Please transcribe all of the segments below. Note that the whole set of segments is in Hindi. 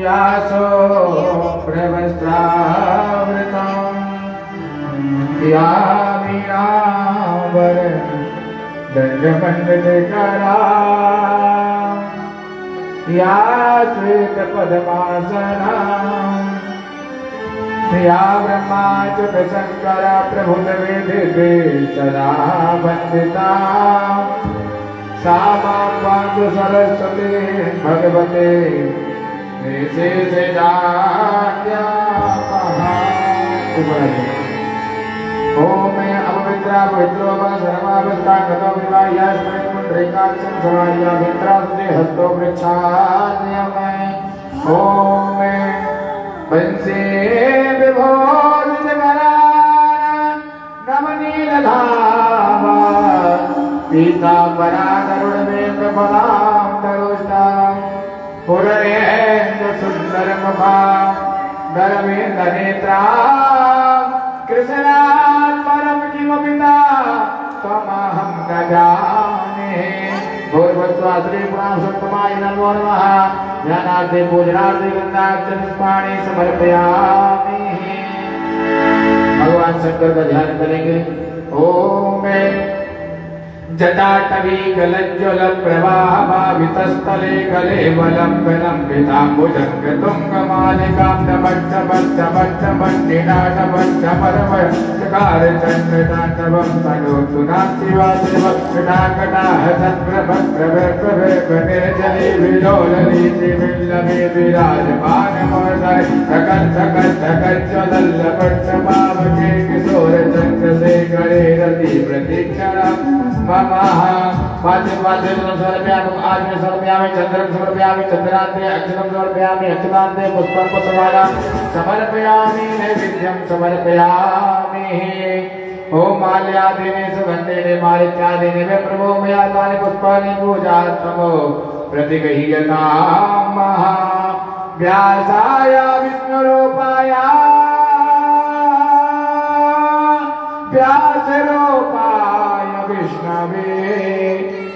यासो प्रवस्त्रावृतम् या वीणावर दंडमंडलकरा या श्वेत पद्मासना या ब्रह्माच्युत शंकर प्रभुदेवे सदा वंदिता सा मां सरस्वती भगवते निशेषजाड्या ओम अपवित्रा पवित्रो वा सर्वावस्था गतो विवाह्य स्मृतिमुद्रिकाक्षं समार्य मित्रास्ते हस्तो वृक्षान्यमय ओम वंशे विभोरितकरान नवनीलधावा पीताम्बरा तरुणवेत्रफलां तरुष्टां पुररेन्द्र सुन्दरमुखा धर्मेन्द्रनेत्रा कृष्णात् परं किमपिता त्वमहं न जाने भूर्भुवस्वाश्री पुराणसुत्तमाय नमो नमः ज्ञानार्थे पूजनार्थे गन्धार्चनपुष्पाणि समर्पयामि। भगवान शंकर का ध्यान करेंगे। ओम जटाटवी गलज्ज्वल प्रवाहभावितस्थले गले वलम्बिताम्बुजं तुङ्गमालिकां नमच्चमच्चमच्चमच्चमच्चमरवचकारचन्द्रताण्डवं तनोतु नास्तिवासिवक्षटाकटाः तत्प्रभक्प्रभक्प्रभक्प्रनिर्जली विलोललीतिविल्लभे विराजमानमोदय सकल सकल सकज्ज्वलल्लपट्टपावके किशोरचन्द्रशेखरे रतिप्रतीक्षणम् पाद्य समर्पयामि आज में समर्पयामि चंद्रं समर्पयामि चंद्रान्ते अक्षरं समर्पयामि अक्षरान्ते पुष्पं पुष्पमालां समर्पयामि नैवेद्यं समर्पयामि। ओम माल्यादीनि सुगन्धेन मालित्यादीनि मे प्रभो मया तानि पुष्पाणि पूजार्थमो प्रतिगृह्यतां महा व्यासाय विष्णुरूपाय व्यासरूपाय विष्णवे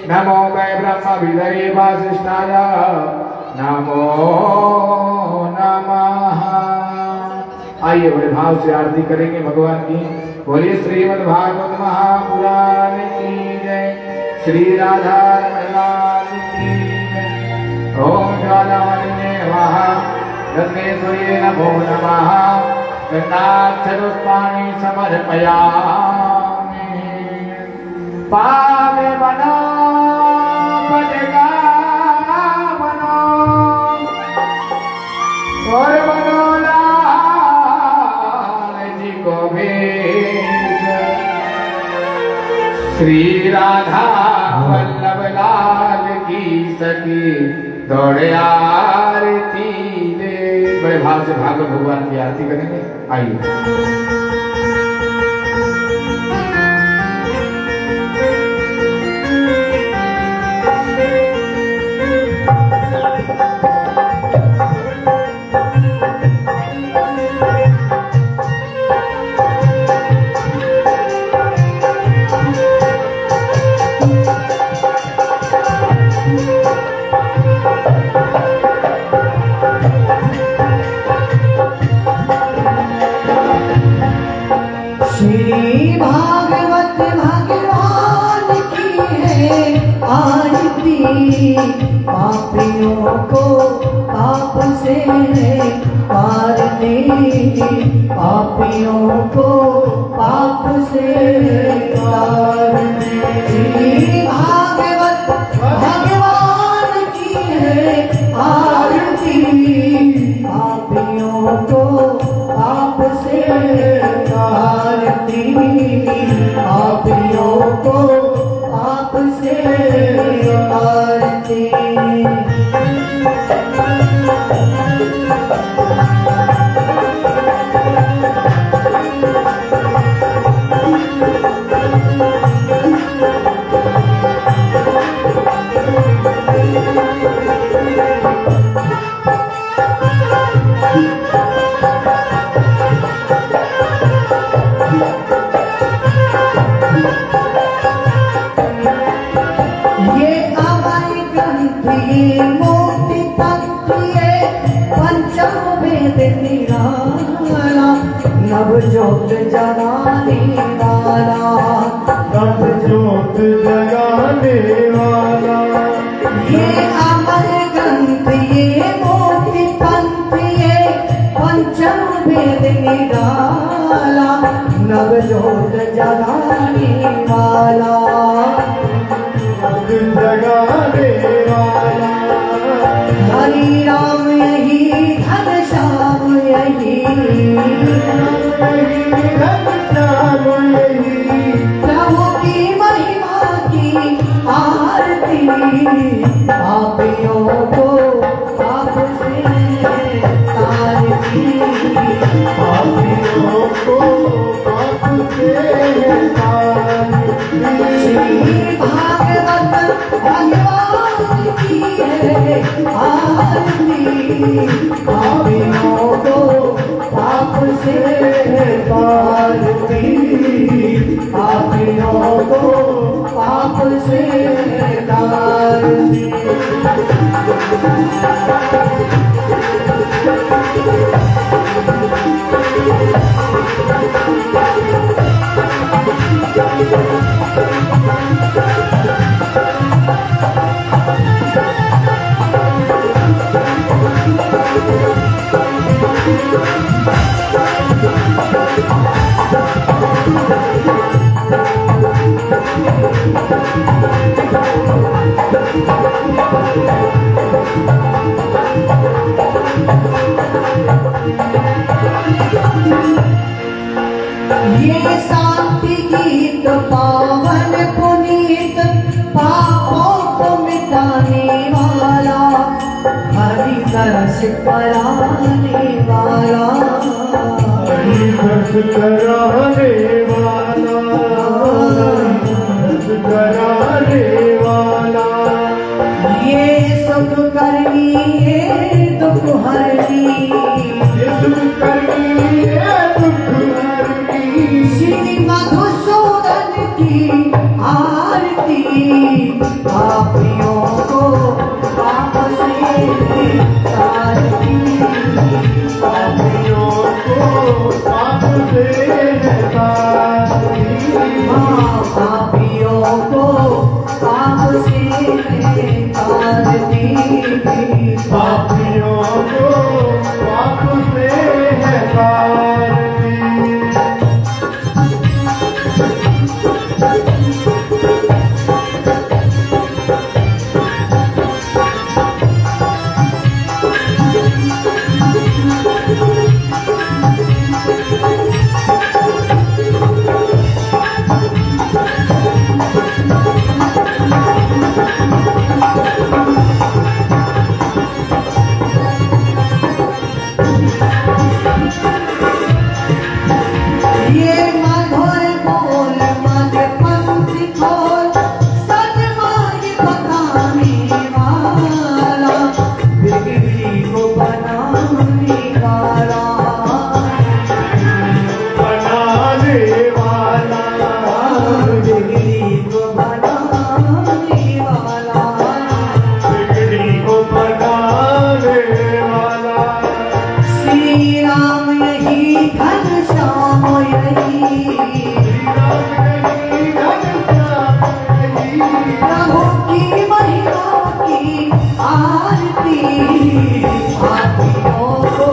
नमो वै ब्रह्मविदये वासिष्ठाय नमो नमः। आइए बड़े भाव से आरती करेंगे भगवान की। बोलिए श्रीमद् भागवत महापुराण की जय, श्री राधा लाल की जय। ओम ज्वालामालिन्ये नमः, रत्नेश्वर्ये नमो नमः, गन्धाक्षरपुष्पाणि समर्पयामि। पावनो पदगामनो और मनोलाल जी को भेज श्री राधा वल्लभ लाल की सखी दौड़े आरती दे। बड़े भाव से भागवत भगवान की आरती करेंगे। आइए भागवत भगवान की है आरती, पापियों को पाप से पार दे, पापियों को पाप से पार दे। भागवत भगवान की है आरती, पापियों को पाप से आरती, पापियों को पाप से आरती। आरती पापियों को पाप से तारती पापियों को पाप से तारती ये शांति गीत पावन पुनीत पापों को मिटाने वाला हरि दर्श कराने वाला हरि दर्श कराने वाला दर्श कराने वाला ये सुख करनी ये दुख हरनी ये सुख करनी ये दुख हरनी श्री मधुसूदन की आरती पापियों को पाप से तारती पापियों को पाप से तारती पापियों को पाप से तारती पापियों को पाप से तारती प्रभु की महिमा की आरती पापियों को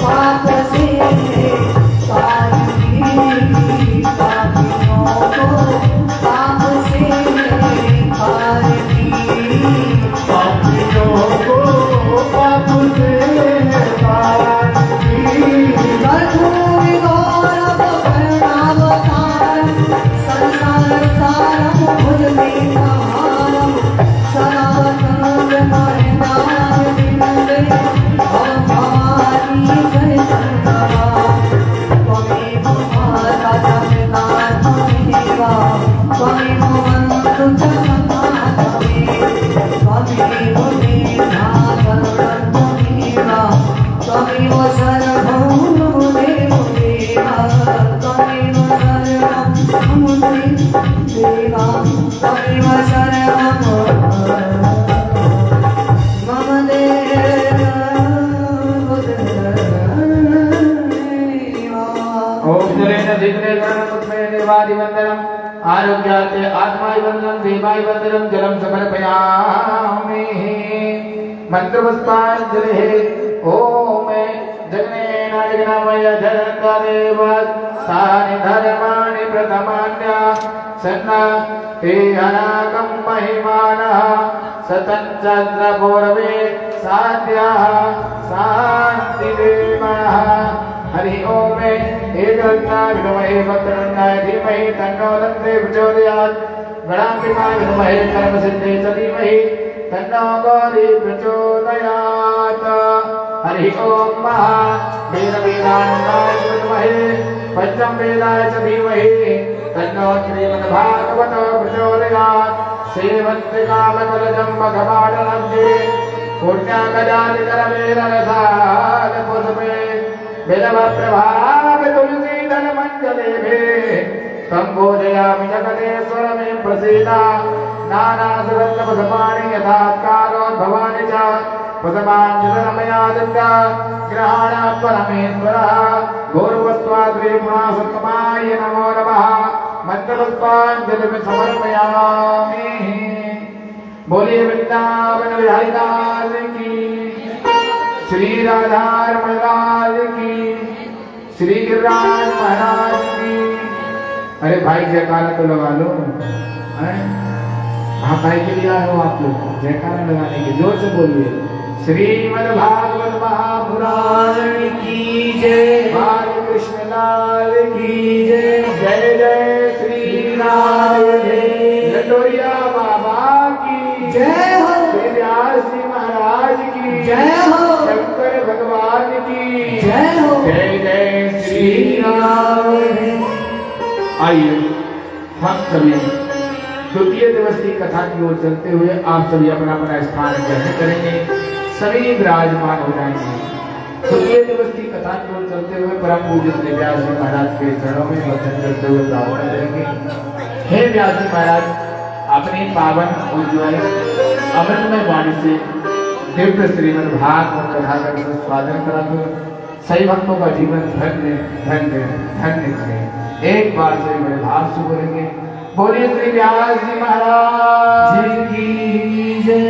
पाप से तारती पापियों को पाप से तारती पापियों को पाप से तारती कर्पूर गौरव करुणावतारम संसार सारम भुजगेन्द्रहारम सनातन मयदान विनदे भवानी जय चंद्रमा त्वमेव माता पिता त्वमेव बन्धु च सखा त्वमेव मेधा त्वमेव त्वमेव सर्वं देव देवा त्वमेव सर्वं देवा त्वमेव सर्वं मम देवा ओम जलेन जिग्ने गणपतये देवादिवन्दनम् आरोग्यार्थे आत्माभिवन्दनं देवाभिवन्दनं जलं समर्पयामि मन्त्रपुष्पाञ्जलिः ओम जगनेन जगन्मय जगन्देव तानि धर्माणि प्रथमान्या सन्ना ते अनागं महिमानः सतञ्चन्द्रपूर्वे साध्याः शान्तिदेवः हरि ओम एकदन्ताय विद्महे वक्रतुण्डाय धीमहि तन्नो दन्ते प्रचोदयात् गणाधिपाय विद्महे कर्मसिद्धे च धीमहि तन्नो गौरी प्रचोदयात् हरि ओम महा वेदान्ताय विद्महे पंचम वेदाय च धीमहि तन्नो श्रीमद्भागवतो प्रचोदयात् श्रीमद्विकामकलजं मघमाडलब्धे पुण्यागजादिकरवेररसाल पुष्पे बिल्वप्रभाग तुलसी दल मंजलेभे तं पूजयामि जगदेश्वरमे प्रसीदा नानासुगन्धपदपाणि यथात्कारोद्भवानि च पदमाञ्जनमयादित्य ग्रहाण परमेश्वरः गौरवत्वाद्रिपुणासत्तमाय नमो नमः मन्त्रपुष्पाञ्जलिं समर्पयामि। बोलिए वृंदावन बिहारी लाल की, श्री राधा रमण लाल की, श्री गिरिराज महाराज की। अरे भाई जयकारा तो लगा लो, हाँ भाई के लिए आए हो आप लोग, जयकारा लगाने की जोर से बोलिए। श्रीमद् भागवत महापुराण की जय, बाल कृष्ण लाल की जय, जय जय श्री राम लटोरिया बाबा की जय हो, व्यास जी महाराज की जय हो, शंकर भगवान की जय हो, जय जय श्री राम। आइए हम सभी द्वितीय दिवस की कथा की ओर चलते हुए आप सभी अपना अपना स्थान ग्रहण करेंगे, सभी विराजमान हो जाएंगे। द्वितीय दिवस की कथा की ओर चलते हुए परम पूज्य श्री व्यास जी महाराज के चरणों में वंदन करते हुए प्रार्थना करेंगे। हे व्यास जी महाराज, अपनी पावन उज्ज्वल अमृतमय वाणी से दिव्य श्रीमद् भागवत कथा का निष्पादन कराकर सही भक्तों का जीवन धन्य धन्य धन्य करें। एक बार से बड़े भाव से बोलेंगे, बोलिए श्री व्यास जी महाराज की जय।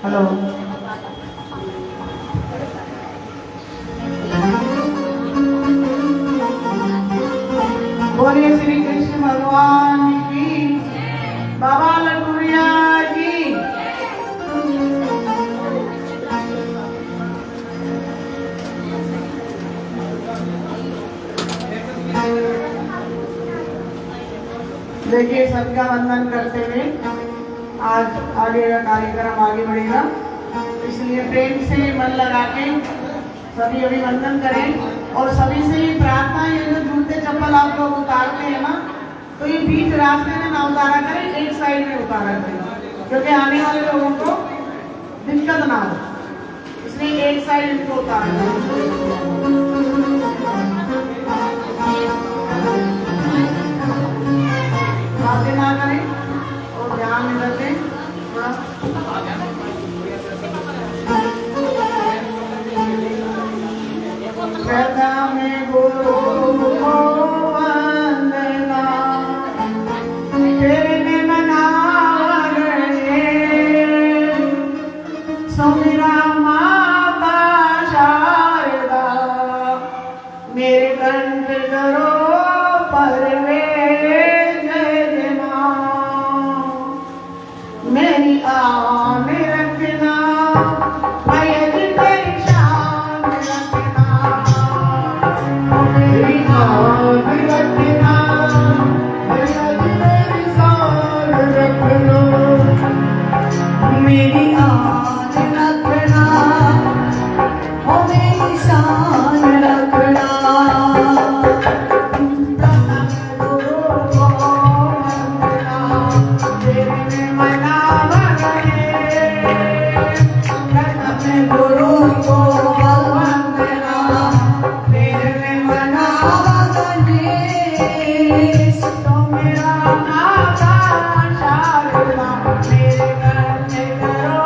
हेलो, बोलिए श्री कृष्ण भगवान की, बाबा लटूरिया की। देखिए, सबका वंदन करते हुए आज आगे का कार्यक्रम आगे बढ़ेगा, इसलिए प्रेम से मन लगा के सभी अभिवंदन करें। और सभी से ये प्रार्थना, ये जो जूते चप्पल आप लोग उतारते हैं ना, तो ये बीच रास्ते में ना उतारा करें, एक साइड में उतारा करें, क्योंकि आने वाले लोगों को दिक्कत ना हो, इसलिए एक साइड इनको उतारा करें। बातें ना करें और ध्यान में रखें थोड़ा। प्रथम गुरु को वंदना, फिर मनावने, सुमिरा माता शारदा, मेरे कंठ करो परवे मेरी आन रखना, मैयद तेरी शान रखना, मेरी आन रखना, मैयद तेरी शान रखना, मेरी आन रखना, ओ मेरी शान रखना। मेरा माता शारदा, मेरे घर में करो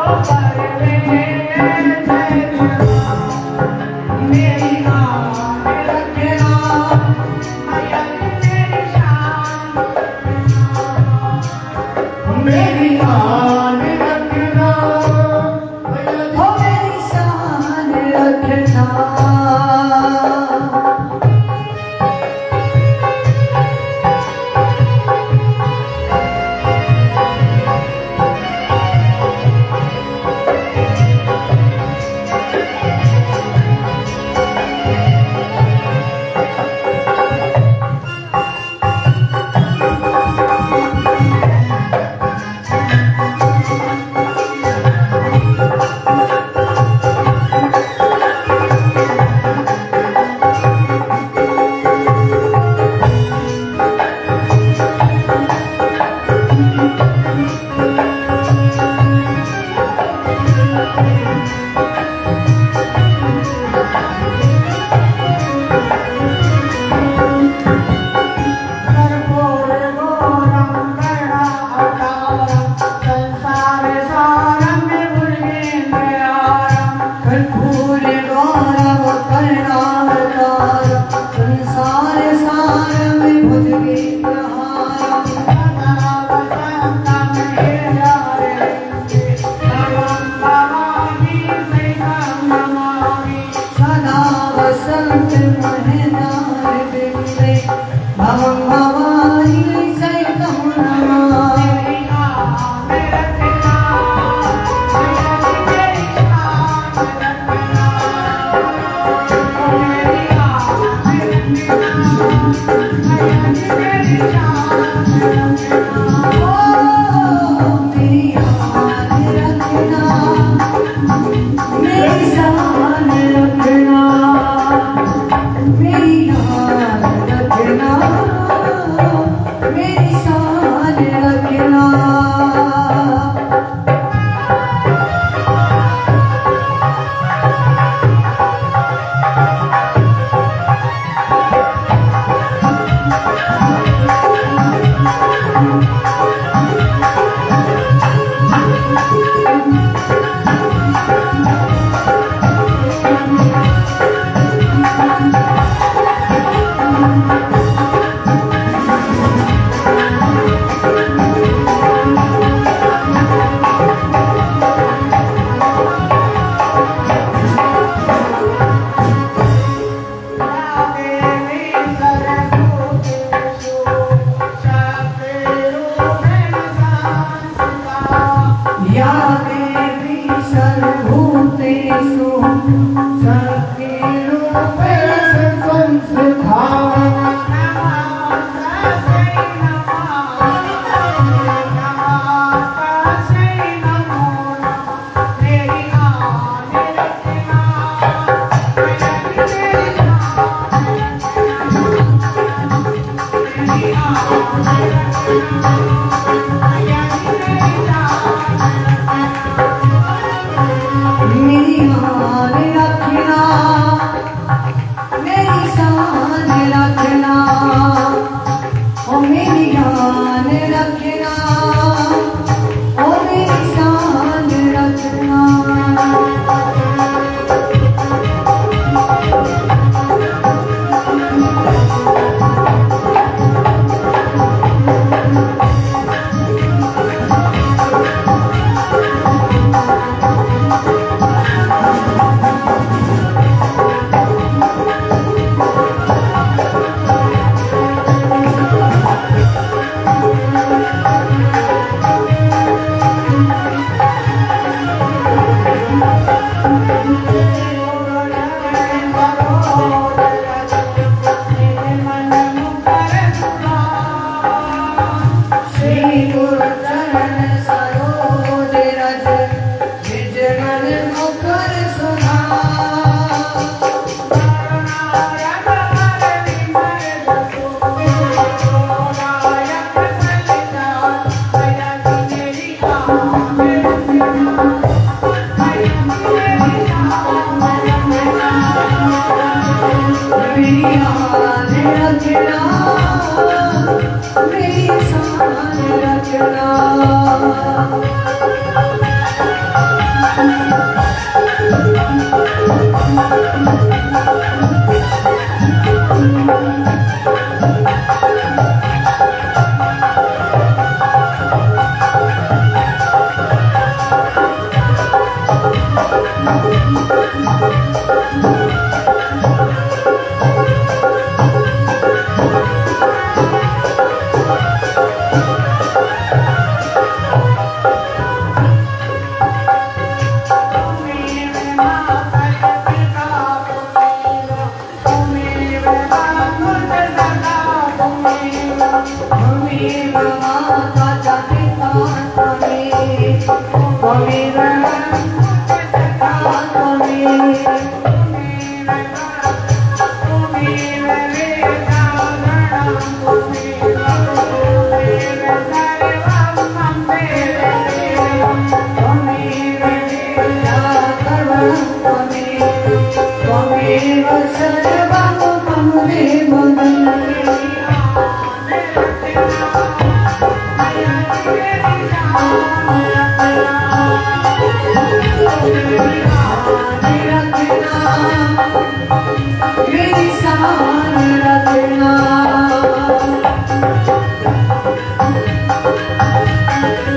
ध्यान रखना।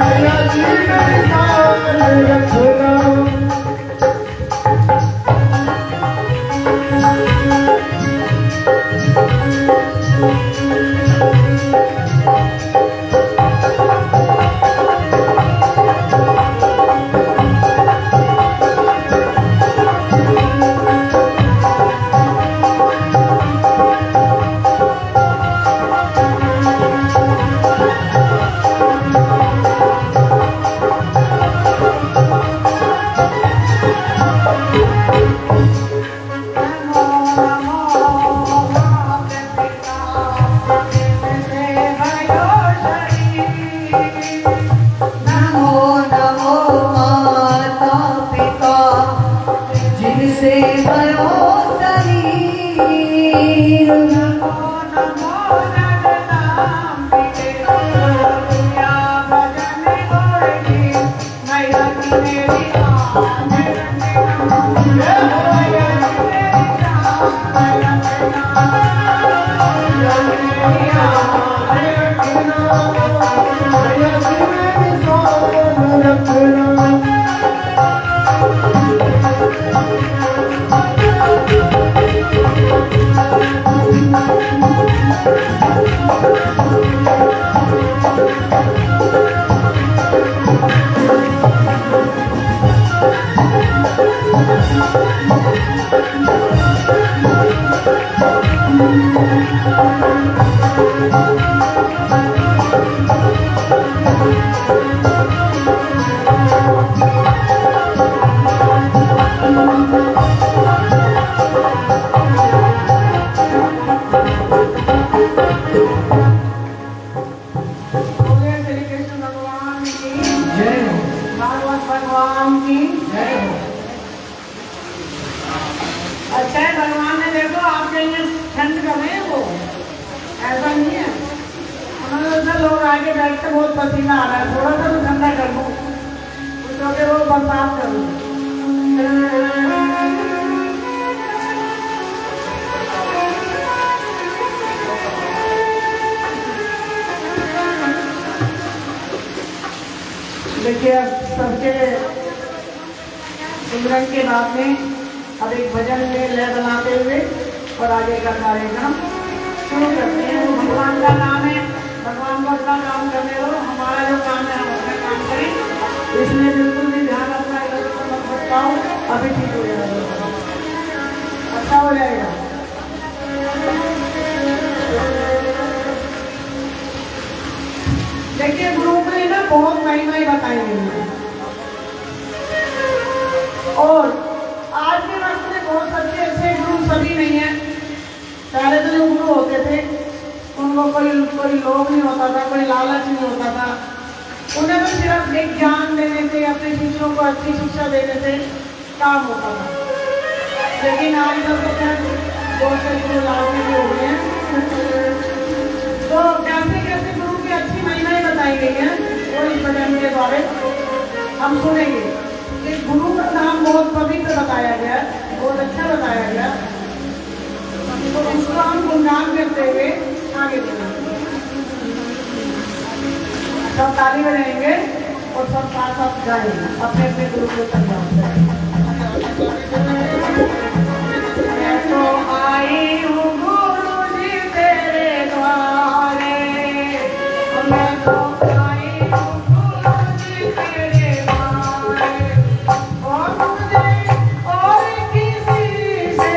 मैया जी मेरी ध्यान रखना। भगवान की जय हो। अच्छा है भगवान ने देखो आपके लिए ठंड कर रहे हैं वो, ऐसा नहीं है। उन्होंने सोचा लोग आगे बैठते बहुत पसीना आ रहा है, थोड़ा सा तो ठंडा कर दो, तो वो बरसात कर दो। देखिए अब सबके सिमरन के बाद में अब एक भजन में लय बनाते हुए और आगे का कार्यक्रम शुरू करते हैं। वो भगवान का नाम है, भगवान को अपना काम करने दो, हमारा जो काम है हम अपना काम करें। इसमें बिल्कुल भी ध्यान अपना इधर उधर मत भटकाओ, अभी ठीक हो जाएगा, अच्छा हो जाएगा। देखिए ग्रुप में ना बहुत महिमाएं बताई गई है और आज के वक्त में बहुत अच्छे अच्छे गुरु सभी नहीं है। पहले तो जो गुरु होते थे उनको कोई लोभ नहीं होता था, कोई लालच नहीं होता था, उन्हें तो सिर्फ एक ज्ञान देने से, अपने शिष्यों को अच्छी शिक्षा देने से काम होता था। लेकिन आज कल तो क्या बहुत से गुरु लालची भी हो गए हैं। तो कैसे कैसे गुरु की अच्छी महिमाएं बताई गई हैं वो इस भजन के द्वारा हम सुनेंगे। कि गुरु का नाम बहुत पवित्र बताया गया, बहुत अच्छा बताया गया, तो इसको हम गुणगान करते हुए आगे बढ़ेंगे। सब ताली बजाएंगे और सब साथ साथ गाएंगे अपने अपने गुरु को संज्ञान। मैं तो आई हूँ गुरु जी तेरे द्वारे, मैं तो आई हूँ गुरु जी तेरे द्वारे, और मुझे और किसी से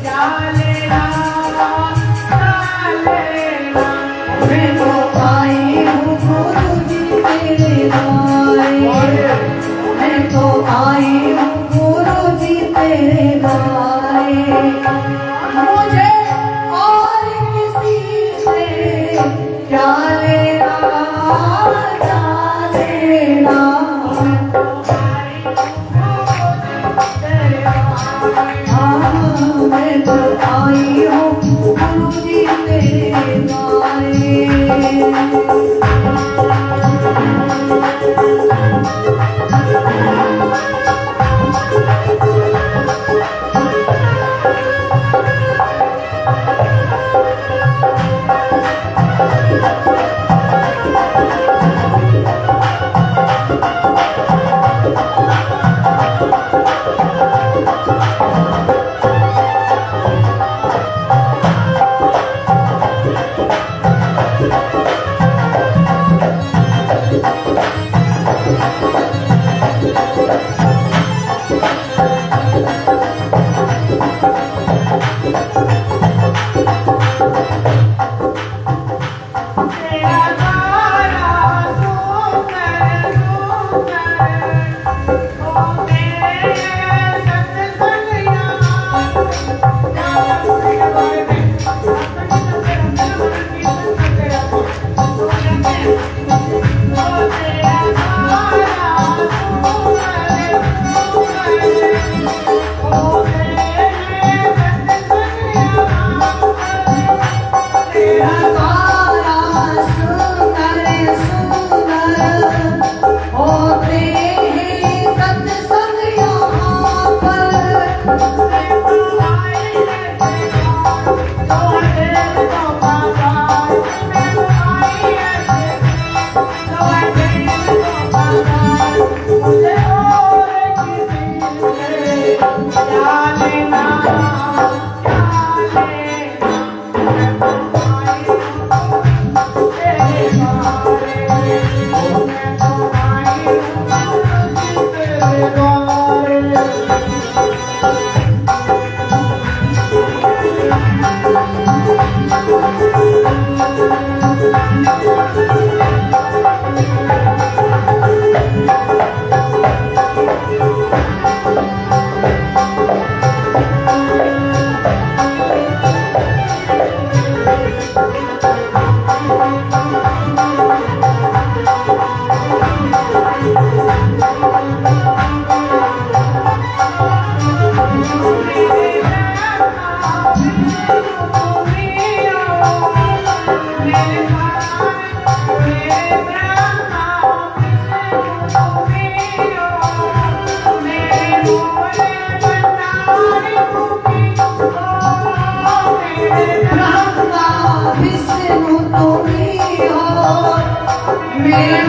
क्या लेना, क्या लेना। मैं तो आई हूँ गुरु जी तेरे द्वारे, मैं तो आई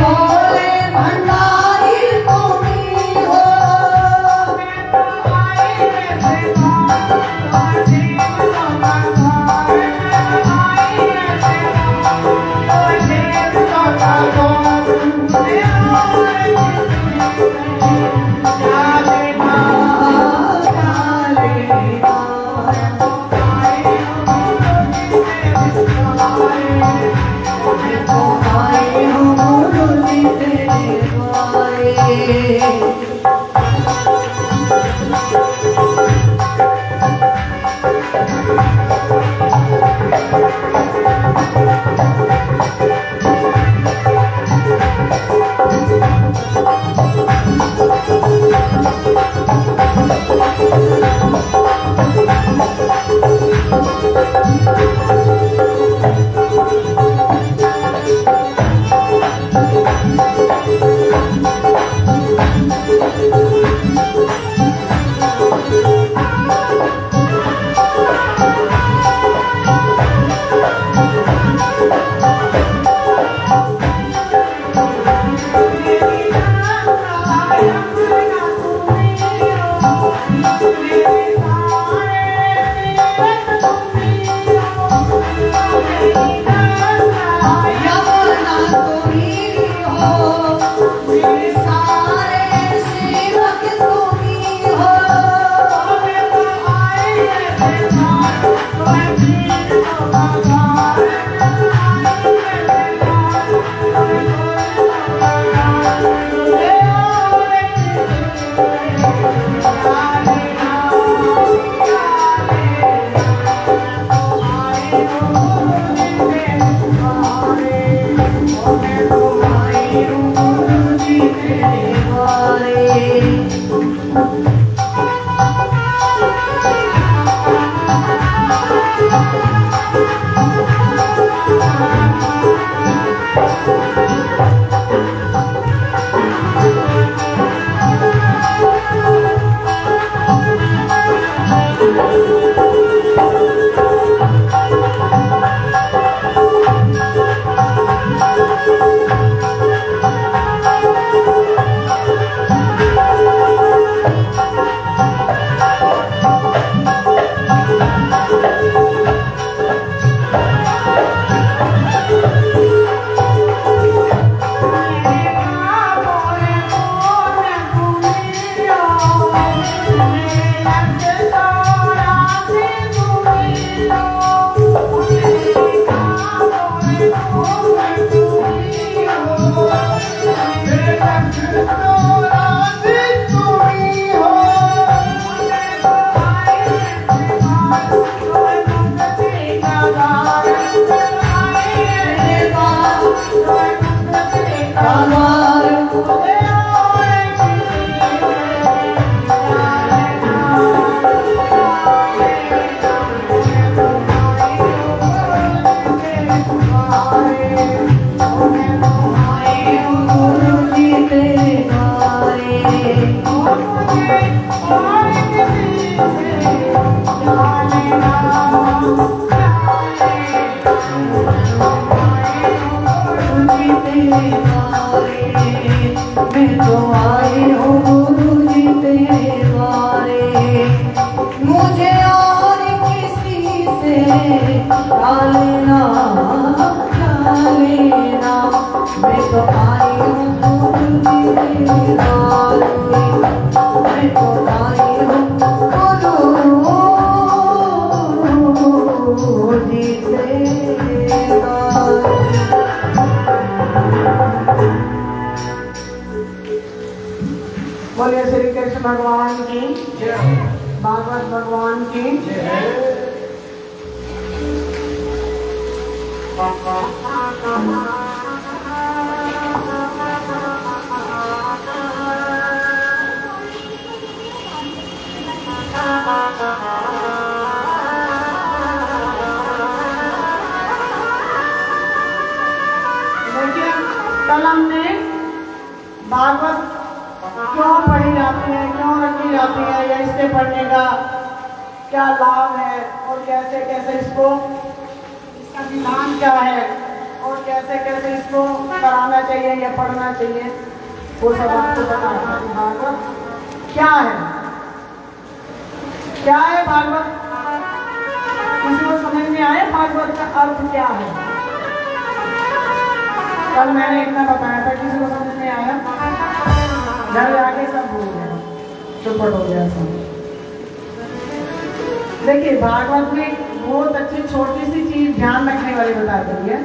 भोले भंडारी तुम्ही हो बोलिए श्री कृष्ण भगवान की, भागवत भगवान की। देखिए, कल हमने भागवत क्यों पढ़ी जाती है, क्यों रखी जाती है, या इसके पढ़ने का क्या लाभ है और कैसे कैसे इसको, इसका विधान क्या है, और कैसे कैसे इसको कराना चाहिए या पढ़ना चाहिए, वो सब आपको बताया। भागवत क्या है? क्या है भागवत? किसी को समझ में आया भागवत का अर्थ क्या है? कल मैंने इतना बताया था, किसी को समझ में आया? घर आके सब भूल गया, चुपट हो गया सब। देखिए भागवत में बहुत अच्छी छोटी सी चीज ध्यान रखने वाली बता दी है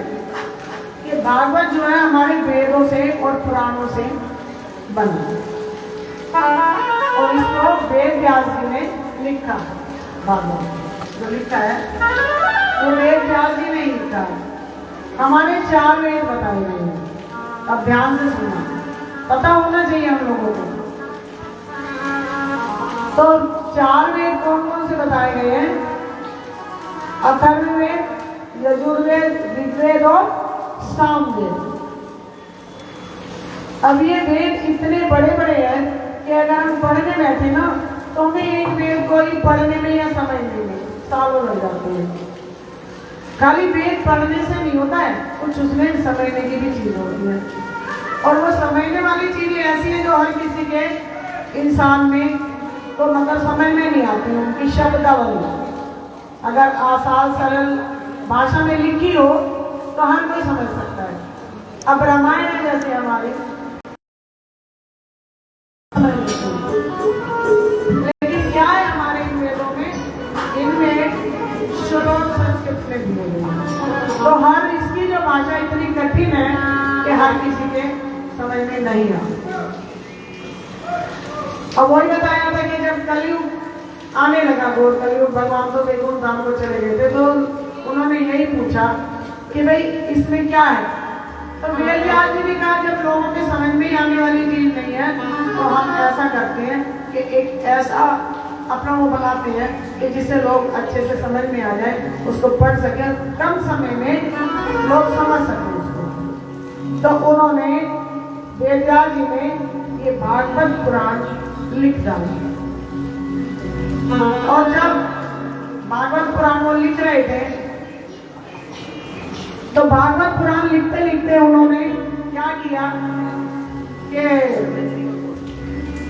कि भागवत जो है हमारे वेदों से और पुराणों से बना, और इसको वेद व्यास जी ने लिखा। भागवत जो लिखा है वो वेद व्यास जी ने लिखा है। हमारे 4 वेद बताए गए हैं। अब ध्यान से सुनना, पता होना चाहिए हम लोगों को। तो 4 वेद कौन कौन से बताए गए हैं? अथर्ववेद, यजुर्वेद, ऋग्वेद और सामवेद। अब ये वेद इतने बड़े बड़े हैं कि अगर हम पढ़ने बैठे ना तो हमें एक वेद को ही पढ़ने में या समझने में सालों लग जाते हैं। खाली वेद पढ़ने से नहीं होता है, कुछ उसमें समझने की भी चीज होती है, और वो समझने वाली चीजें ऐसी है जो हर किसी के इंसान में तो मतलब समझ में नहीं आती। उनकी शब्दावली अगर आसान सरल भाषा में लिखी हो तो हर कोई समझ सकता है। अब रामायण है जैसे हमारे, लेकिन क्या है हमारे इन वेदों में? इनमें श्लोक संस्कृत में दिए गए हैं, तो हर इसकी जो भाषा इतनी कठिन है कि हर किसी के समझ में नहीं आता। अब वही बताया था कि जब कलयुग आने लगा, घोर कलयुग, भगवान तो वैकुंठ धाम को चले गए थे, तो उन्होंने यही पूछा कि भाई इसमें क्या है? तो वेद व्यास जी ने कहा जब लोगों के समझ में ही आने वाली चीज नहीं है तो हम ऐसा करते हैं कि एक ऐसा अपना वो बनाते हैं कि जिससे लोग अच्छे से समझ में आ जाए, उसको पढ़ सके, कम समय में लोग समझ सके उसको। तो उन्होंने वेद व्यास जी ने ये भागवत पुराण लिख डाला। और जब भागवत पुराण वो लिख रहे थे तो भागवत पुराण लिखते लिखते उन्होंने क्या किया कि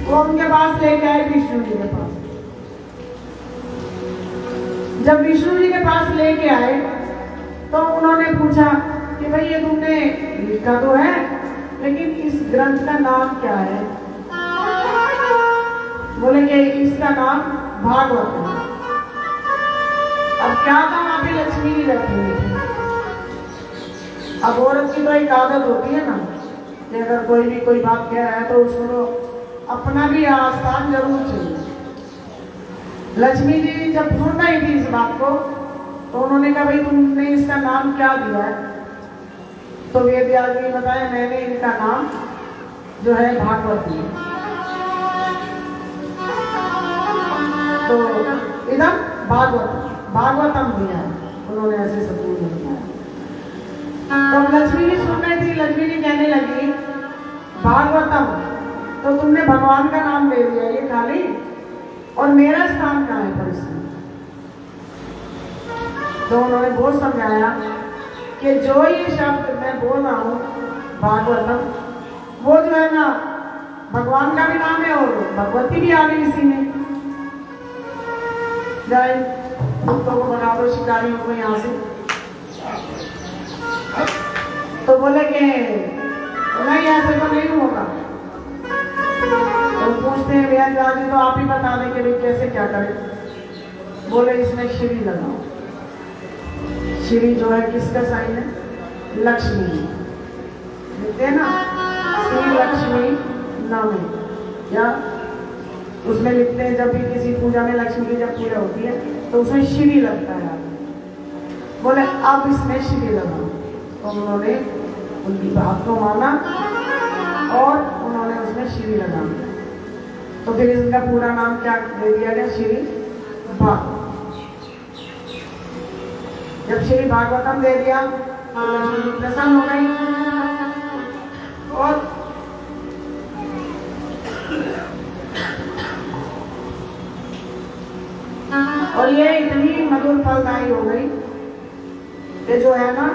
वो उनके पास लेके आए विष्णु जी के पास। जब विष्णु जी के पास लेके आए तो उन्होंने पूछा कि भाई ये तुमने लिखा तो है, लेकिन इस ग्रंथ का नाम क्या है? बोले कि इसका नाम भागवत है। अब क्या था, वहां पे लक्ष्मी जी बैठी हुई थी। अब औरत की तो एक आदत होती है ना कि अगर कोई भी कोई बात कह रहा है तो उसको अपना भी आस्थान जरूर चाहिए। लक्ष्मी जी जब सुन रही थी इस बात को तो उन्होंने कहा भाई तुमने इसका नाम क्या दिया है? तो वेद व्यास जी ने बताया मैंने इनका नाम जो है भागवत दिया। तो इधर भागवतम दिया है, उन्होंने ऐसे शब्दों में बताया। तो लक्ष्मी जी सुन रही थी, लक्ष्मी जी कहने लगी भागवतम, तो तुमने भगवान का नाम दे दिया ये खाली, और मेरा स्थान कहाँ है पर इसमें? तो उन्होंने बहुत समझाया कि जो ये शब्द मैं बोल रहा हूँ भागवतम, वो जो है ना भगवान का भी नाम है और भगवती भी आ गई इसी में। जय कुत्तों को बना दो, शिकारियों को यहाँ से। तो बोले कि नहीं ऐसे तो नहीं होगा। तो पूछते हैं वेद व्यास जी तो आप ही बता दें कि भाई कैसे क्या करें। बोले इसमें श्री लगाओ। श्री जो है किसका साइन है? लक्ष्मी देखते हैं ना, श्री लक्ष्मी नामी, या उसमें लिखते हैं जब भी किसी पूजा में लक्ष्मी की जब पूजा होती है तो उसमें श्री लगता है। बोले अब इसमें श्री लगाओ। तो उन्होंने उनकी बात को माना और उन्होंने उसमें श्री लगा दिया। तो फिर इसका पूरा नाम क्या दे दिया गया? श्री भागवत। जब श्री भागवतम दे दिया तो लक्ष्मी जी प्रसन्न हो गई और ये इतनी मधुर फलदायी हो गई कि जो है ना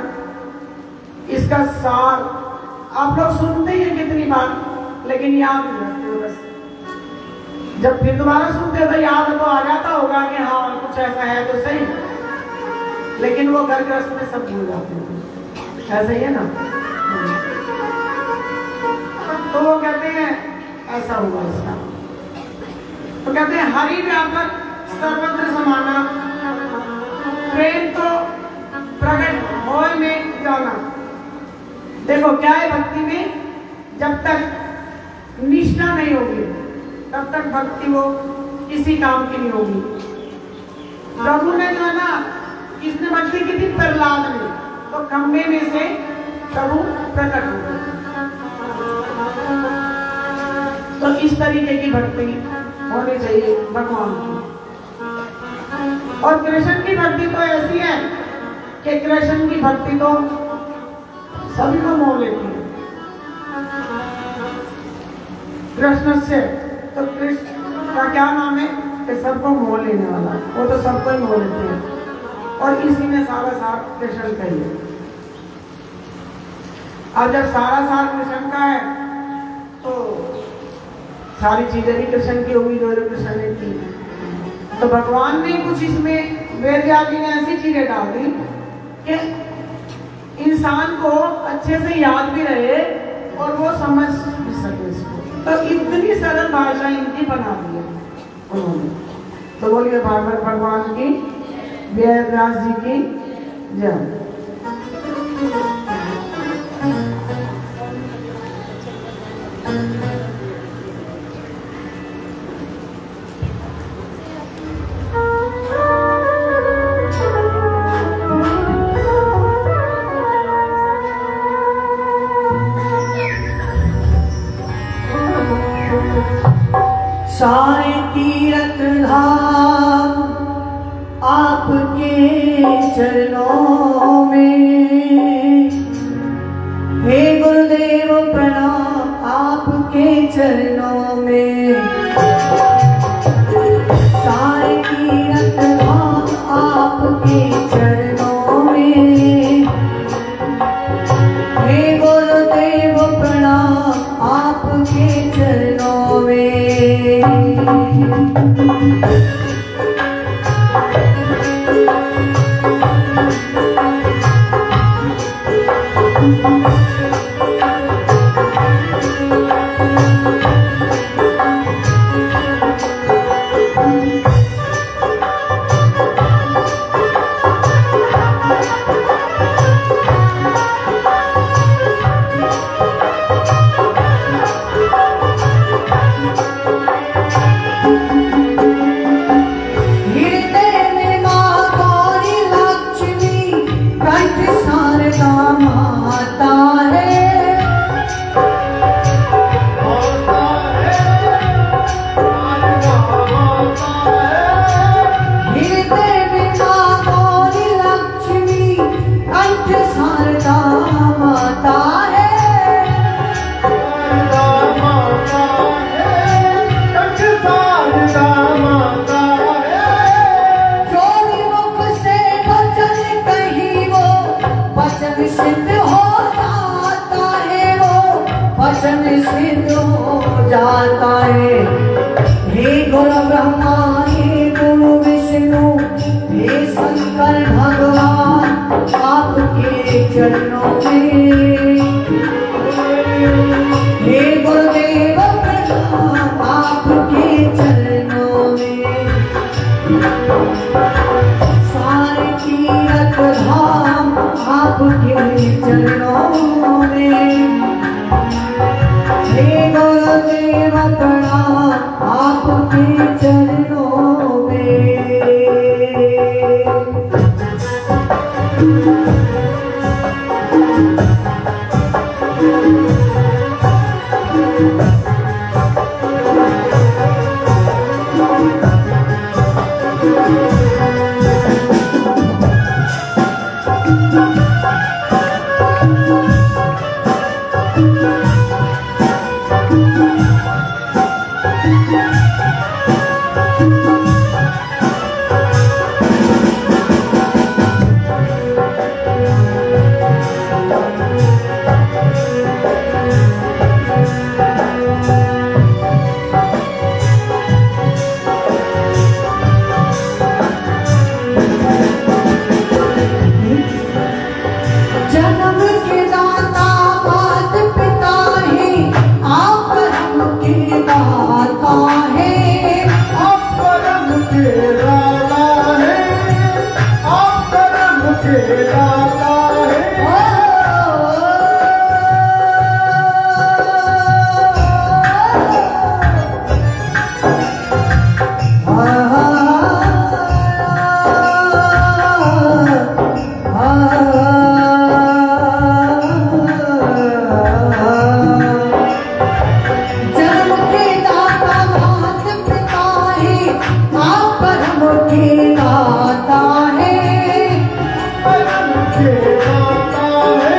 इसका सार आप लोग सुनते ही हैं कितनी बार, लेकिन याद नहीं रखते हो बस। जब फिर दोबारा सुनते हो तो याद तो आ जाता होगा कि हाँ कुछ ऐसा है तो सही, लेकिन वो घर गृहस्थ में सब भूल जाते हैं। ऐसा ही है ना। तो वो कहते हैं ऐसा हुआ इसका। तो कहते हैं हरि व्यापक सर्वत्र समाना, प्रेम तो प्रकट होय में जाना। देखो क्या है भक्ति में, जब तक निष्ठा नहीं होगी तब तक भक्ति वो किसी काम की नहीं होगी। प्रभु ने जो है ना, किसने भक्ति की थी? प्रहलाद ने। तो खंबे में से प्रभु प्रकट हो गए। तो इस तरीके की भक्ति होनी चाहिए भगवान की। और कृष्ण की भक्ति तो ऐसी है कि कृष्ण की भक्ति तो सभी को मोह लेती है। कृष्ण से तो कृष्ण का क्या नाम है कि सबको मोह लेने वाला, वो तो सबको ही मोह लेते हैं। और इसी में सारा सार कृष्ण का ही है। अब जब सारा सार कृष्ण का है तो सारी चीजें भी कृष्ण की होगी जो कृष्ण ने की। तो भगवान ने कुछ इसमें वेद व्यास जी ने ऐसी चीजें डाल दी कि इंसान को अच्छे से याद भी रहे और वो समझ भी सके इसको। तो इतनी सरल भाषा इनकी बना दी है उन्होंने। तो बोलिए भागवत भगवान की, वेद व्यास जी की जय। सारे तीर्थ धाम आपके चरणों में, हे गुरुदेव प्रणाम आपके चरणों में। सारे तीर्थ धाम आपके चरणों में, हे गुरुदेव प्रणाम आपके चरणों में। जाता है। हे गुरु ब्रह्मा हे गुरु विष्णु हे शंकर भगवान आपके चरणों में। हे गुरुदेव प्रणाम आपके चरणों में। सारे तीर्थ धाम आपके चरणों में। हे गुरुदेव प्रणाम आपके चरणों में। दाता है, आप करम के दाता है, आप करम के दाता है। जन्म के दाता मात पिता है, आप परम के दाता है, करम के दाता है,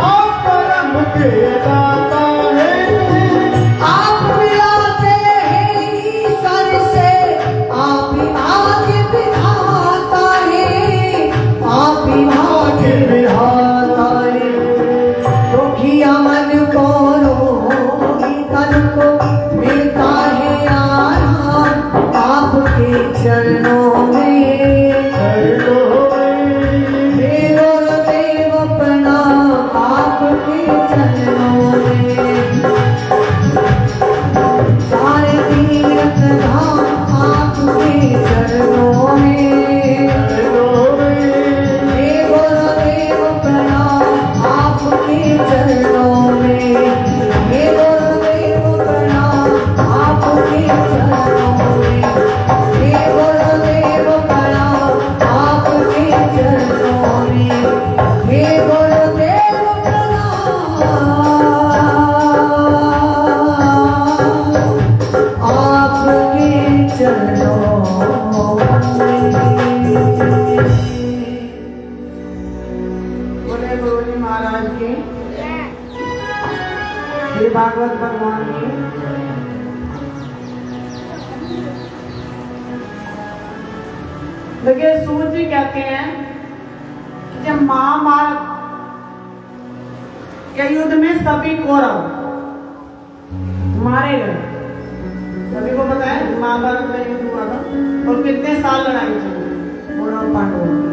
आप करम के दाता है। आप मिलाते हैं ईश्वर से, आप ही भाग्य विधाता है, आप ही भाग्य विधाता है। दुखिया मन को रोगी तन को मिलता है आराम, आपके चरणों में देवो देव प्रणाम, आपके चरणों में। सारे तीर्थ धाम आपके चरणों में, देवो देव प्रणाम आपके चरणों में, देवो देव प्रणाम आपके चरणों में, देवो देव प्रणाम आपके चरणों में, देवो देव प्रणाम आपके चरणों में। बोले गुरु जी महाराज की, श्री भागवत भगवान की। देखिए सूत जी कहते हैं कि जब महाभारत के युद्ध में सभी कौरव मारे गए, सभी को पता है महाभारत का युद्ध हुआ था और कितने साल लड़ाई चली कौरव पांडवों की।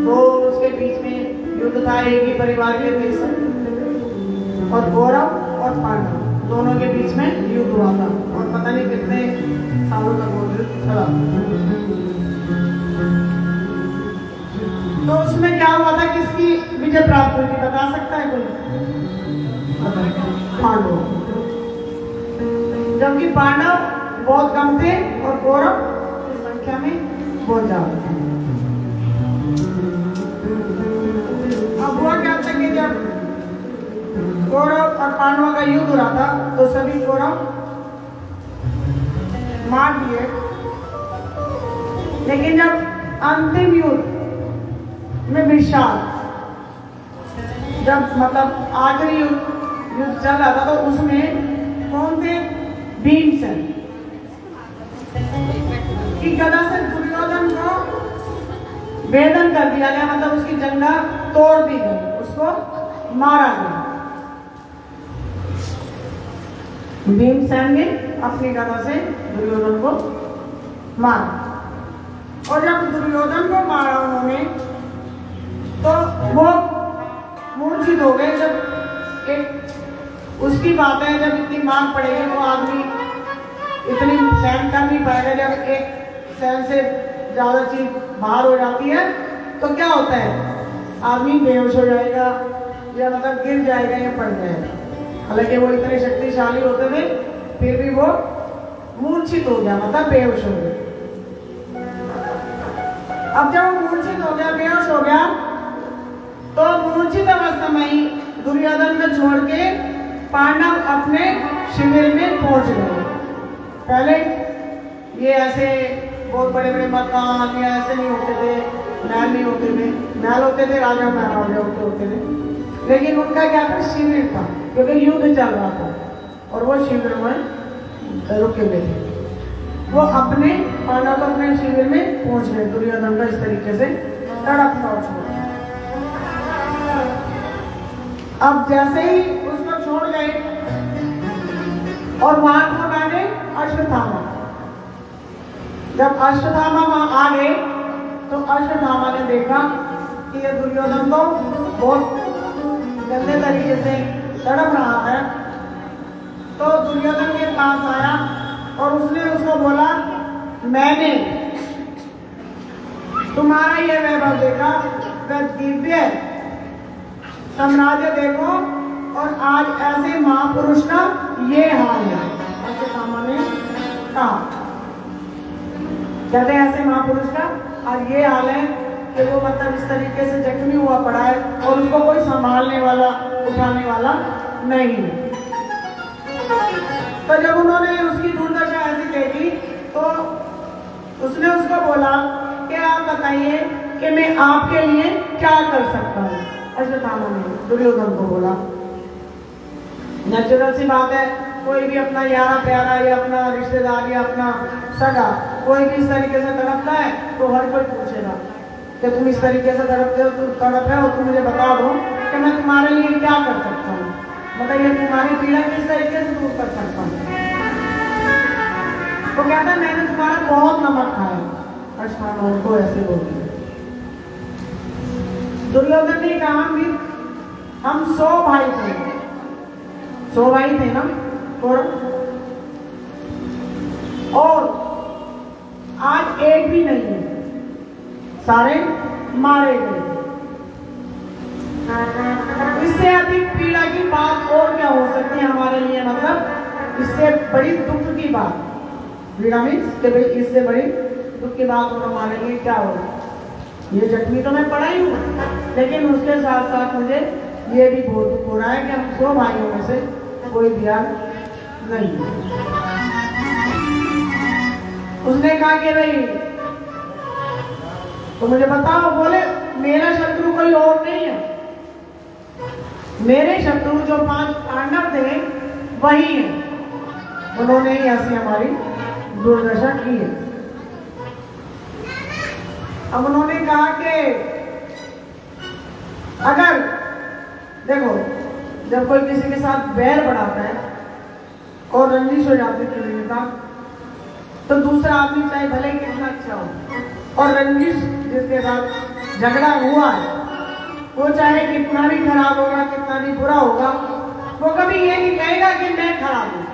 तो उसके बीच में युद्ध था, एक ही परिवार के थे सब, और कौरव और पांडव दोनों के बीच में युद्ध हुआ था और पता नहीं कितने सालों तक वो युद्ध चला। तो उसमें क्या हुआ था, किसकी विजय प्राप्त हुई थी बता सकता है कोई? पांडव। जबकि पांडव बहुत कम थे और कौरव की संख्या में बहुत ज्यादा थे। अब हुआ क्या था कि जब कौरव और पांडवों का युद्ध हो रहा था तो सभी कौरव मार दिए, लेकिन जब अंतिम युद्ध में विशाल, जब मतलब आखिरी युद्ध चल रहा था तो उसमें कौन थे? भीमसेन की गदा से दुर्योधन को भेदन कर दिया गया, मतलब उसकी जंगा तोड़ दी गई, उसको मारा गया। भीमसेन ने अपनी गदा से दुर्योधन को मारा, और जब दुर्योधन को मारा उन्होंने तो वो मूर्छित हो गए। जब एक उसकी बात है, जब इतनी मार पड़ेगी वो आदमी इतनी सहन कर नहीं पाएगा। जब एक सहन से ज्यादा चीज बाहर हो जाती है तो क्या होता है, आदमी बेहोश हो जाएगा या मतलब गिर जाएगा या पड़ जाएगा। हालांकि वो इतने शक्तिशाली होते थे फिर भी वो मूर्छित हो गया, मतलब बेहोश हो गया। अब जब वो मूर्छित हो गया, बेहोश हो गया, तो मूर्छित अवस्था में ही दुर्योधन को छोड़ के पांडव अपने शिविर में पहुंच गए। पहले ये ऐसे बहुत बड़े बड़े मकान या ऐसे नहीं होते थे, महल नहीं होते थे, महल होते थे राजा महाराजा होते थे, लेकिन उनका क्या था, शिविर था, क्योंकि युद्ध चल रहा था और वो शिविर में रुके हुए थे। वो अपने पांडव को अपने शिविर में पहुंच गए, दुर्योधन का इस तरीके से तड़पना छोड़। अब जैसे ही उसको छोड़ गए और वहां था मैंने अश्वत्थामा। जब अश्वत्थामा वहां आ गए तो अश्वत्थामा ने देखा कि ये दुर्योधन को बहुत गंदे तरीके से तड़प रहा है, तो दुर्योधन के पास आया और उसने उसको बोला, मैंने तुम्हारा ये वैभव देखा, वह दिव्य साम्राज्य देखो, और आज ऐसे महापुरुष का ये हाल है। ऐसे सामान्य कहा, कहते हैं ऐसे महापुरुष का आज ये हाल है कि वो मतलब इस तरीके से जख्मी हुआ पड़ा है और उसको कोई संभालने वाला, उठाने वाला नहीं। तो जब उन्होंने उसकी दुर्दशा ऐसी देखी तो उसने उसको बोला कि आप बताइए कि मैं आपके लिए क्या कर सकता हूँ। अश्वत्थामा ने दुर्योधन को बोला, नेचुरल सी बात है, कोई भी अपना यारा प्यारा या अपना रिश्तेदार या अपना सगा कोई भी इस तरीके से तड़पता है तो हर कोई पूछेगा कि तुम इस तरीके से तड़पते हो, तुम तड़प रहे हो, तुम मुझे बता दो कि मैं तुम्हारे लिए क्या कर सकता हूँ, बताइए तुम्हारी पीड़ा किस तरीके से दूर कर सकता हूँ। तो कहता है मैंने तुम्हारा बहुत नमक खाया। अश्वत्थामा उनको ऐसे बोल दिया। दुर्योधन ने कहा कि हम 100 भाई थे, 100 भाई थे ना, और आज एक भी नहीं है, सारे मारे गए। इससे अधिक पीड़ा की बात और क्या हो सकती है हमारे लिए, मतलब इससे बड़ी दुख की बात, पीड़ा मीन्स इससे बड़ी दुख की बात और हमारे लिए क्या हो। ये जख्मी तो मैं पड़ा ही हूँ, लेकिन उसके साथ साथ मुझे ये भी बहुत दुख हो रहा है कि हम 100 भाइयों में से कोई ध्यान नहीं। उसने कहा कि भाई तो मुझे बताओ, बोले मेरा शत्रु कोई और नहीं है, मेरे शत्रु जो 5 पांडव थे वही है, उन्होंने ही ऐसी हमारी दुर्दशा की है। अब उन्होंने कहा कि अगर देखो जब कोई किसी के साथ बैर बढ़ाता है और रंजिश हो जाती है किसी के साथ, तो दूसरा आदमी चाहे भले कितना अच्छा हो और रंजिश जिसके साथ झगड़ा हुआ है वो चाहे कितना भी खराब होगा, कितना भी बुरा होगा, वो कभी ये नहीं कहेगा कि मैं खराब हूं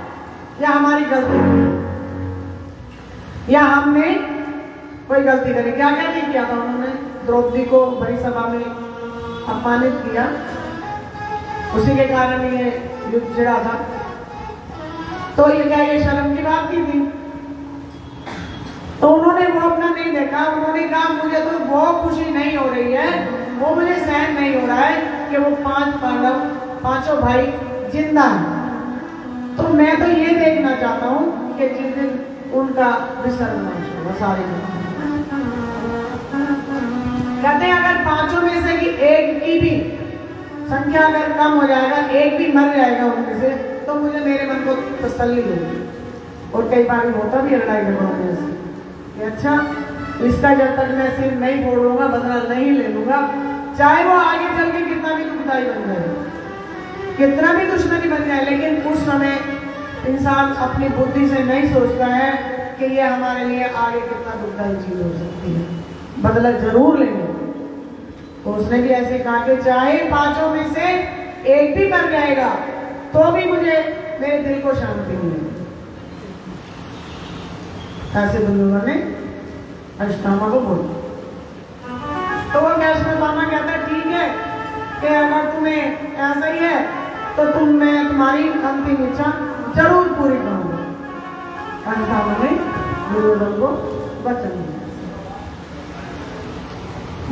या हमारी गलती है या हमने कोई गलती करी। क्या क्या नहीं किया था उन्होंने, द्रौपदी को बड़ी सभा में अपमानित किया, उसी के कारण ये युद्ध छिड़ा था। तो ये क्या ये शर्म की बात की थी? तो उन्होंने वो अपना नहीं देखा, उन्होंने कहा मुझे तो वो खुशी नहीं हो रही है, वो मुझे सहन नहीं हो रहा है कि वो 5 पांडव 5 भाई जिंदा हैं। तो मैं तो ये देखना चाहता हूँ कि जिस दिन उनका विसर्जन होगा सारे कहते हैं अगर 5 में से कि एक की भी संख्या अगर कम हो जाएगा, एक भी मर जाएगा उनमें से, तो मुझे मेरे मन को तसल्ली होगी। और कई बार होता भी लड़ाई झगड़ों में से कि अच्छा इसका जब तक मैं सिर नहीं फोड़ूंगा, बदला नहीं ले लूंगा, चाहे वो आगे चल के कितना भी दुखदाई बन जाए, कितना भी दुश्मनी बन जाए, लेकिन उस समय इंसान अपनी बुद्धि से नहीं सोचता है कि ये हमारे लिए आगे कितना दुखदाई चीज हो सकती है, बदला जरूर लेंगे। तो उसने भी ऐसे कहा कि चाहे 5 में से एक भी मर जाएगा तो भी मुझे मेरे दिल को शांति मिलेगी। ऐसे दुर्योधन ने अश्वत्थामा को बोला। तो वो अश्वत्थामा कहता है ठीक है कि अगर तुम्हें ऐसा ही है तो मैं तुम्हारी अंतिम इच्छा जरूर पूरी करूंगा। अश्वत्थामा ने दुर्योधन को वचन दिया।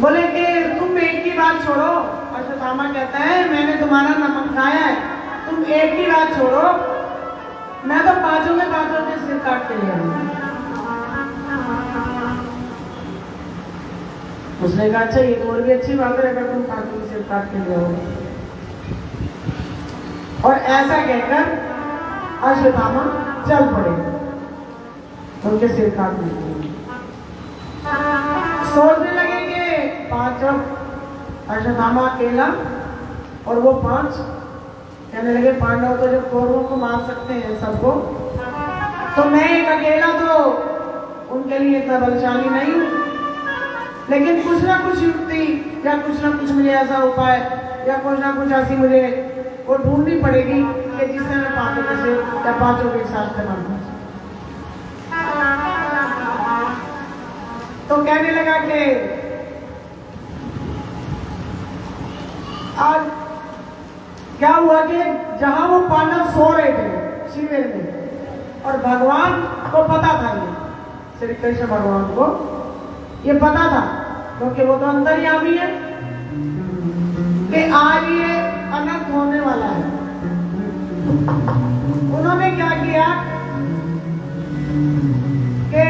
बोले कि तुम एक की बात छोड़ो। अश्वत्थामा कहता है मैंने तुम्हारा नमक खाया है, तुम एक की बात छोड़ो, मैं तो 5 के सिर काट के ले आऊंगा। उसने कहा अच्छा ये तो और भी अच्छी बात है अगर तुम 5 के सिर काट के ले आओगे। और ऐसा कहकर अश्वत्थामा चल पड़े उनके सिर काटने के लिए। सोचने लगे कि 5 अश्वत्थामा अकेला और वो 5 कहने लगे पांडव तो जब कौरवों को मार सकते हैं सबको, तो मैं एक अकेला तो उनके लिए इतना बलशाली नहीं हूं, लेकिन कुछ ना कुछ युक्ति या कुछ ना कुछ मुझे ऐसा उपाय या कुछ ना कुछ ऐसी मुझे वो ढूंढनी पड़ेगी कि जिससे मैं 5 के से या पांचों के साथ खत्म। तो कहने लगा कि आज क्या हुआ कि जहां वो पांडव सो रहे थे शिविर में, और भगवान को पता था, ये श्री कृष्ण भगवान को ये पता था, क्योंकि वो तो अंतर्यामी है कि आज ये अनर्थ होने वाला है। उन्होंने क्या किया कि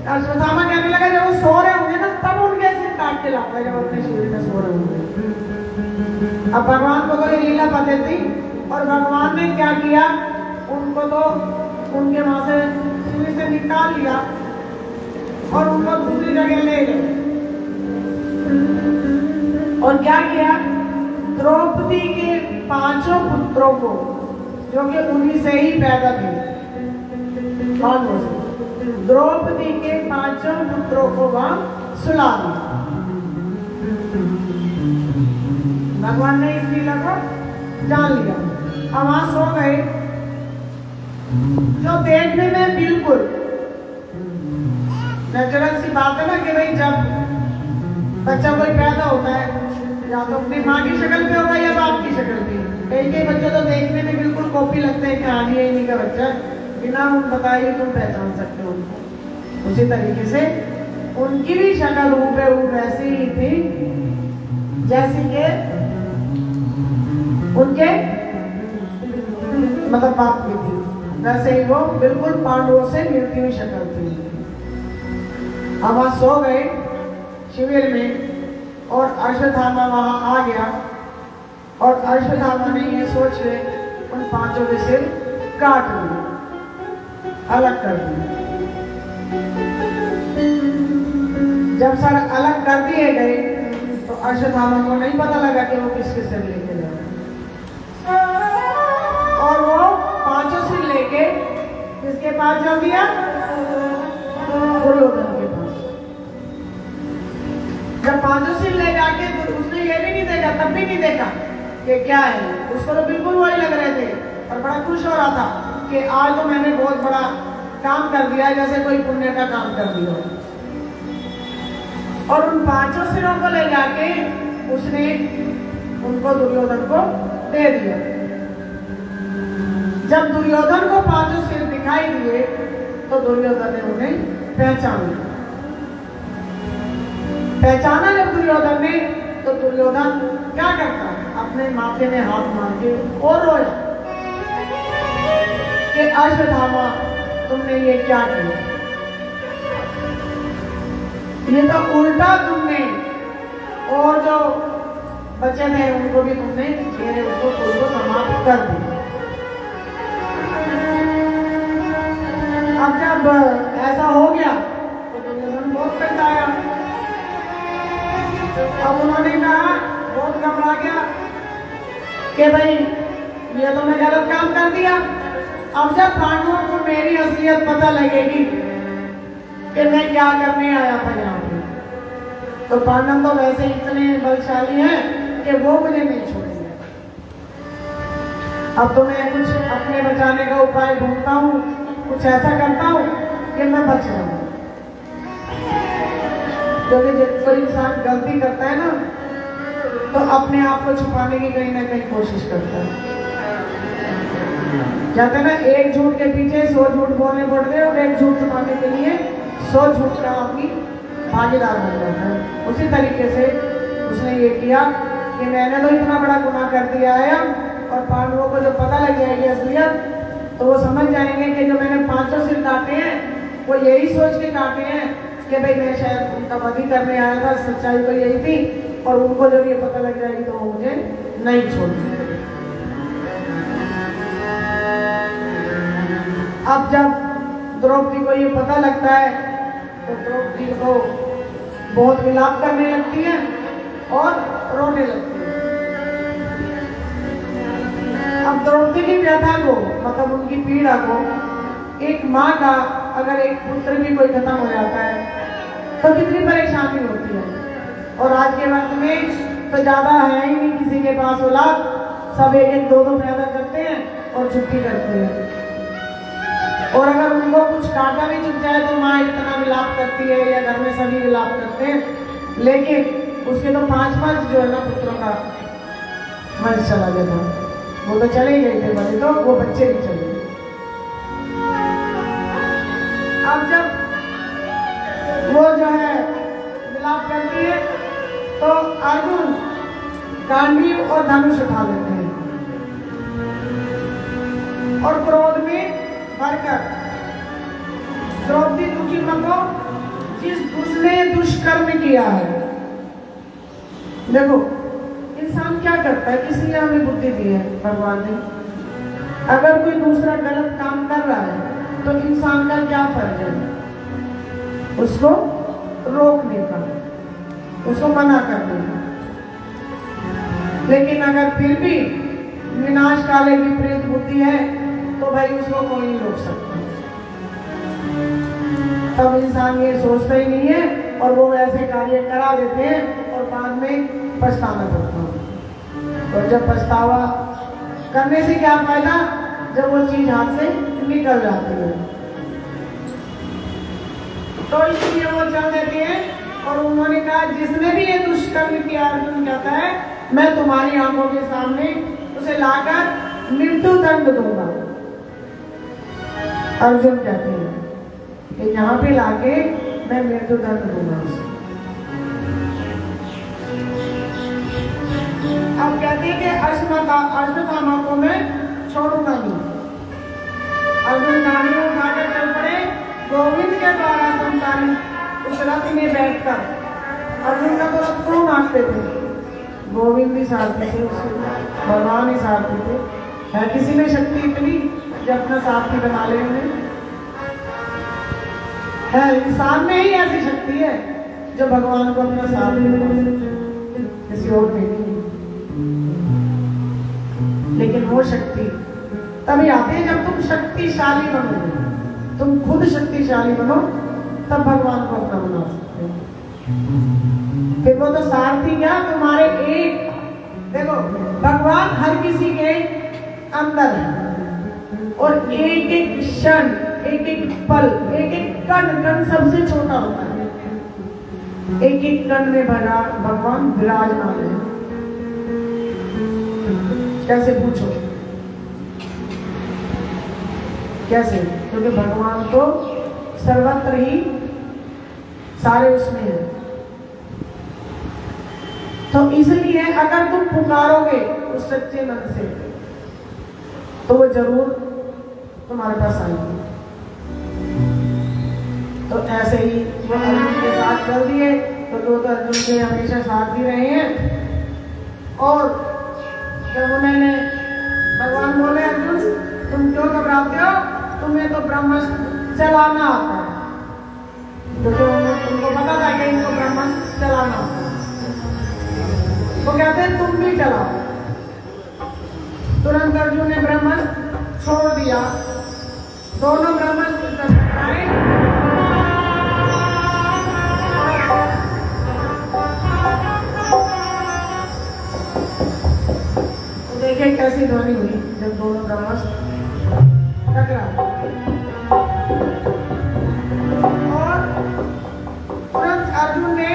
अश्वत्थामा कहने लगा जब वो सो रहे होंगे ना तब उनके सिर काट के लाता है, जब अपने शिविर में सो रहे होंगे। अब भगवान को तो ये लीला पता थी, और भगवान ने क्या किया, उनको तो उनके वहां से शिविर से निकाल लिया और उनको दूसरी जगह ले गए। और क्या किया, द्रौपदी के पांचों पुत्रों को, जो कि उन्हीं से ही पैदा थे, पांडवों से, द्रौपदी के पांचों पुत्रों को वहां सुला दिया। भगवान ने इस लीला को जान लिया। अब वहां सो गए, जो देखने में बिल्कुल नेचुरल सी बात है ना कि भाई जब बच्चा कोई पैदा होता है या तो अपनी माँ की शक्ल पे होगा या बाप की शक्ल पे। कई बच्चे तो देखने में बिल्कुल कॉपी लगते हैं कि हाँ ये इन्हीं का बच्चा, बिना उन बताए तुम पहचान सकते हो उनको। उसी तरीके से उनकी भी शक्ल हूबहू वैसी ही थी जैसे कि उनके मतलब बाप की थी, वैसे ही वो बिल्कुल पांडवों से मिलती हुई शक्ल थी। अब वहां सो गए शिविर में, और अश्वत्थामा वहां आ गया, और अश्वत्थामा ने ये सोच के उन पांचों के सिर काट लिए, अलग कर दिए। जब सर अलग कर दिए गए तो अश्वत्थामा को नहीं पता लगा कि वो किसके सिर लेके जा रहे, और वो पांचों सिर लेके किसके पास चल दिया, दुर्योधन के पास। जब पांचों सिर ले जाके तो उसने ये भी नहीं देखा, तब भी नहीं देखा कि क्या है, उसको तो बिल्कुल वही लग रहे थे, और बड़ा खुश हो रहा था कि आज तो मैंने बहुत बड़ा काम कर दिया, जैसे कोई पुण्य का काम कर दिया। और उन पांचों सिरों को ले जाके उसने उनको दुर्योधन को दे दिया। जब दुर्योधन को पांचों सिर दिखाई दिए तो दुर्योधन ने उन्हें पहचान लिया। पहचाना जब दुर्योधन ने, तो दुर्योधन क्या करता, अपने माथे में हाथ मार के और रोया कि अश्वत्थामा तुमने ये क्या किया, ये तो उल्टा तुमने, और जो बचे थे उनको भी तुमने मेरे उसको समाप्त कर दिया। अब जब ऐसा हो गया तो दुर्योधन बहुत पछताया। अब उन्होंने कहा, बहुत घबरा गया कि भाई ये तो मैं गलत काम कर दिया। अब जब पांडवों को मेरी असलियत पता लगेगी कि मैं क्या करने आया था यहाँ पे, तो पांडव तो वैसे इतने बलशाली हैं कि वो मुझे नहीं छोड़ेंगे। अब तो मैं कुछ अपने बचाने का उपाय ढूंढता हूँ, कुछ ऐसा करता हूँ कि मैं बच जाऊँ। क्योंकि जब कोई इंसान गलती करता है ना तो अपने आप को छुपाने की कहीं ना कहीं कोशिश करता है। कहते हैं ना, एक झूठ के पीछे 100 झूठ बोलने पड़ते हैं, और एक झूठ छुपाने के लिए 100 झूठ का आदमी भागीदार बन जाता है। उसी तरीके से उसने ये किया कि मैंने तो इतना बड़ा गुनाह कर दिया है, और पांडवों को जो पता लग जाएगी असलियत तो वो समझ जाएंगे कि जो मैंने 500 सिर काटे हैं वो यही सोच के काटे हैं कि भाई मैं शायद उनका वध करने आया था, सच्चाई तो यही थी, और उनको जब ये पता लग जाएगी तो वो मुझे नहीं छोड़ेंगे। अब जब द्रौपदी को ये पता लगता है तो द्रौपदी को बहुत विलाप करने लगती है और रोने लगती है। अब द्रौपदी की व्यथा को, मतलब उनकी पीड़ा को, एक माँ का अगर एक पुत्र भी कोई खत्म हो जाता है तो कितनी परेशानी होती है। और आज के वक्त में तो ज्यादा है ही नहीं किसी के पास औलाद, सब एक एक दो पैदा करते हैं, और छुट्टी करती है। और अगर उनको कुछ काटा भी चुक जाए तो माँ इतना विलाप करती है या घर में सभी विलाप करते हैं, लेकिन उसके तो 5 जो है ना पुत्रों का मन चला गया था। वो तो चले ही गए थे बड़े, तो वो बच्चे भी चले गए। अब जब वो जो है विलाप करती है तो अर्जुन गांडीव और धनुष उठा लेते हैं और क्रोध में भरकर द्रौपदी दुखी को उसने दुष्कर्म किया है। देखो इंसान क्या करता है, किस लिए हमें बुद्धि दी है भगवान ने। अगर कोई दूसरा गलत काम कर रहा है तो इंसान का क्या फर्ज है, उसको रोकने का, उसको मना करने का। लेकिन अगर फिर भी विनाश काले विपरीत बुद्धि है तो भाई उसको कोई नहीं रोक सकता। तब इंसान ये सोचता ही नहीं है और वो ऐसे कार्य करा देते हैं और बाद में पछताना पड़ता है। और जब पछतावा करने से क्या फायदा, जब वो चीज हाथ से निकल जाती है। तो इसलिए वो चल देते हैं और उन्होंने कहा जिसने भी ये दुष्कर्म किया, अर्जुन कहता है मैं तुम्हारी आंखों के सामने उसे लाकर मृत्यु दंड दूंगा। अर्जुन कहते हैं कि यहाँ पे लाके मैं मृत्यु दंड दूंगा उसे। अब कहते हैं कि अश्वत्थामा को मैं छोड़ूंगा नहीं। अर्जुन गाड़ी में उठाकर चल पड़े गोविंद के द्वारा संचालित उस रथ में बैठकर। अर्जुन का तो रथ क्यों नाचते थे, गोविंद ही सारथी थे, भगवान ही सारथी थे। है किसी में शक्ति इतनी जो अपना सारथी बना ले उन्हें? है इंसान में ही ऐसी शक्ति है जो भगवान को अपना सारथी बना ले, किसी और में नहीं। लेकिन वो शक्ति तभी आती है जब तुम शक्तिशाली बनो, तुम खुद शक्तिशाली बनो, तब भगवान को अपना बना सकते हो। फिर वो तो सारथी क्या, तुम्हारे एक, देखो भगवान हर किसी के अंदर है और एक एक क्षण, एक एक पल, एक एक कण सबसे छोटा होता है। एक एक कण में भगवान विराजमान है। कैसे पूछो, कैसे? क्योंकि भगवान तो सर्वत्र ही सारे उसमें है। तो इसलिए अगर तुम पुकारोगे उस सच्चे मन से तो वो जरूर तुम्हारे पास आएगी। तो ऐसे ही वो अर्जुन के साथ चल दिए, तो अर्जुन के हमेशा साथ भी रहे हैं। और जब उन्होंने भगवान बोले अर्जुन तुम क्यों घबराते हो, तुम्हें तो ब्रह्मास्त्र चलाना आता है। तो तुमको पता था कि इनको ब्रह्मास्त्र चलाना आता है। वो कहते हैं तुम भी चलाओ। तुरंत अर्जुन ने ब्रह्मास्त्र छोड़ दिया, दोनों ब्रह्मास्त्र टकराए। तो देखिए कैसी ध्वनि हुई जब दोनों ब्रह्मास्त्र टकराए। और तुरंत अर्जुन ने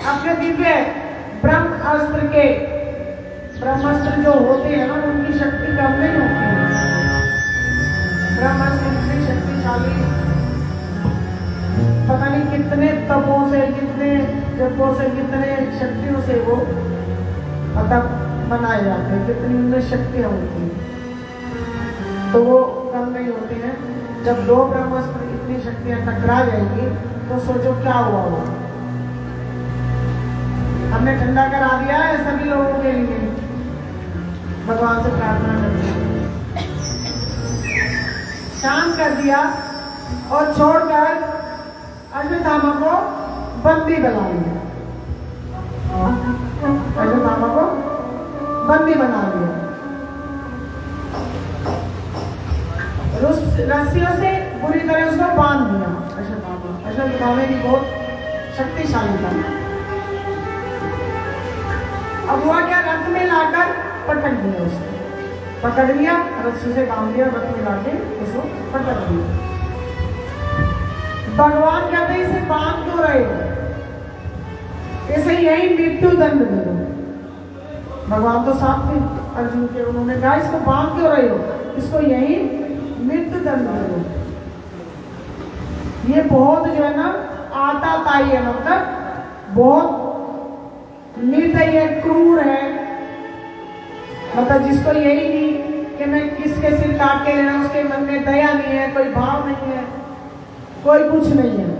अपने दिव्य ब्रह्मास्त्र जो होते हैं ना उनकी शक्ति कम नहीं होती है। ब्रह्मास्त्र इतनी शक्तिशाली, पता नहीं कितने तपों से, कितने जपों से, कितने शक्तियों से वो पता बनाए जाते हैं, कितनी उनमें शक्तियां होती हैं। तो वो कम नहीं होती हैं। जब दो ब्रह्मास्त्र इतनी शक्तियां टकरा जाएंगी तो सोचो क्या हुआ होगा। हमने ठंडा करा दिया है सभी लोगों के लिए, भगवान से प्रार्थना करते शांत कर दिया और छोड़कर अश्वत्थामा को बंदी बना लिया। अश्वत्थामा को बंदी बना लिया, रस्सियों से बुरी तरह उसको बांध दिया। अश्वत्थामा की बहुत शक्तिशाली था। अब हुआ क्या, रथ में लाकर पटक दिया उसको। पकड़ लिया, रस्सी से बांध लिया, रथ में लाके उसको पकड़ लिया। भगवान कहते हैं इसे बांध क्यों रहे हो, इसे यही मृत्यु दंड दे दो। भगवान तो साथ थे अर्जुन के, उन्होंने कहा इसको बांध क्यों रहे हो, इसको यही मृत्यु दंड दे दो। ये बहुत जो है ना आताताई है, मतलब बहुत निर्दयी है, क्रूर है, मतलब जिसको यही नहीं कि मैं किसके सिर काट के लेना, उसके मन में दया नहीं है, कोई भाव नहीं है, कोई कुछ नहीं है।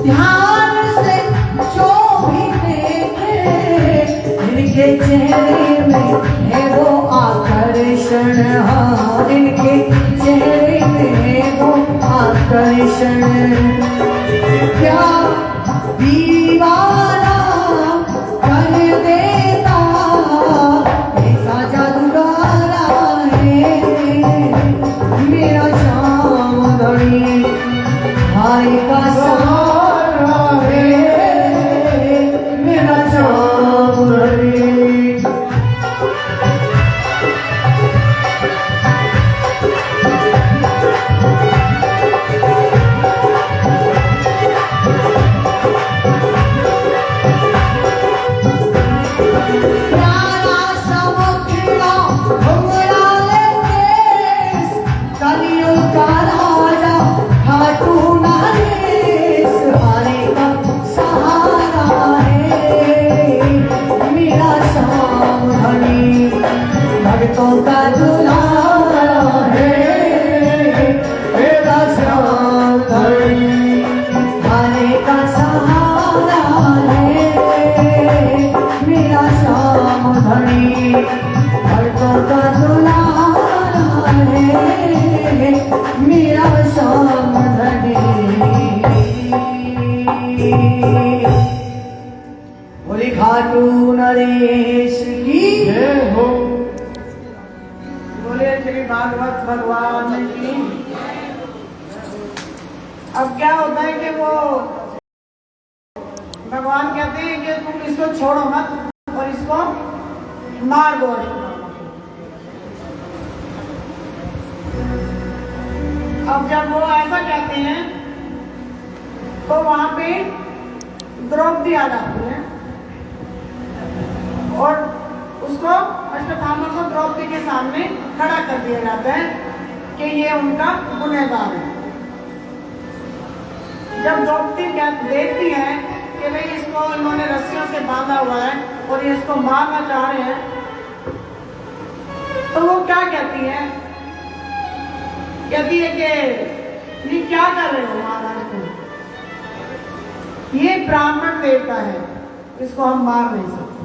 ध्यान से जो भी देखे इनके चेहरे में है वो आकर्षण। हाँ, इनके चेहरे में है वो आकर्षण। क्या दीवाना कर देता ऐसा जादूगारा है मेरा श्याम धनी। भाई का सहारा है मेरा श्याम धनी। प्यारा समुखड़ा घुंघराले केस, कलियों का राजा खाटू नरेश। हारे का सहारा है मेरा श्याम धनी। भक्तों का दुलारा है मेरा श्याम धनी। हारे का सहारा है मेरा श्याम धनी। भक्तों का दुलारा है मेरा श्याम धनी। बोले खाटू नरेश की जय हो। बोले श्री भागवत भगवान की। अब क्या होता है कि वो भगवान कहते हैं कि तुम इसको छोड़ो मत और इसको मार दो। अब जब वो ऐसा कहते हैं तो वहां पे द्रौपदी आ जाती है और उसको अश्वत्थामा को द्रौपदी के सामने खड़ा कर दिया जाता है कि ये उनका गुनहगार है। जब द्रौपदी देखती है कि भाई इसको इन्होंने रस्सियों से बांधा हुआ है और ये इसको मारना चाह रहे हैं, तो वो क्या कहती है? कहती है कि ये क्या कर रहे हो महाराज तुम? ये ब्राह्मण देवता है, इसको हम मार नहीं सकते।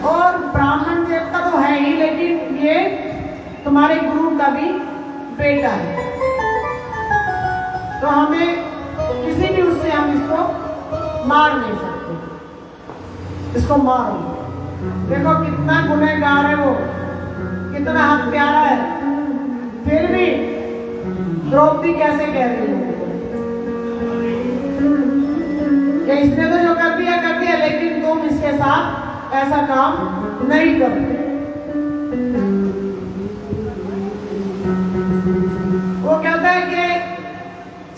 और ब्राह्मण देवता तो है ही, लेकिन ये तुम्हारे गुरु का भी बेटा है, तो हमें किसी भी उससे हम इसको मार नहीं सकते। इसको मारो। देखो कितना गुनहगार है वो, कितना हत्यारा है, फिर भी द्रौपदी कैसे कह रही है कि इसने तो जो कर दिया, लेकिन तुम इसके साथ ऐसा काम नहीं करते। वो कहता है कि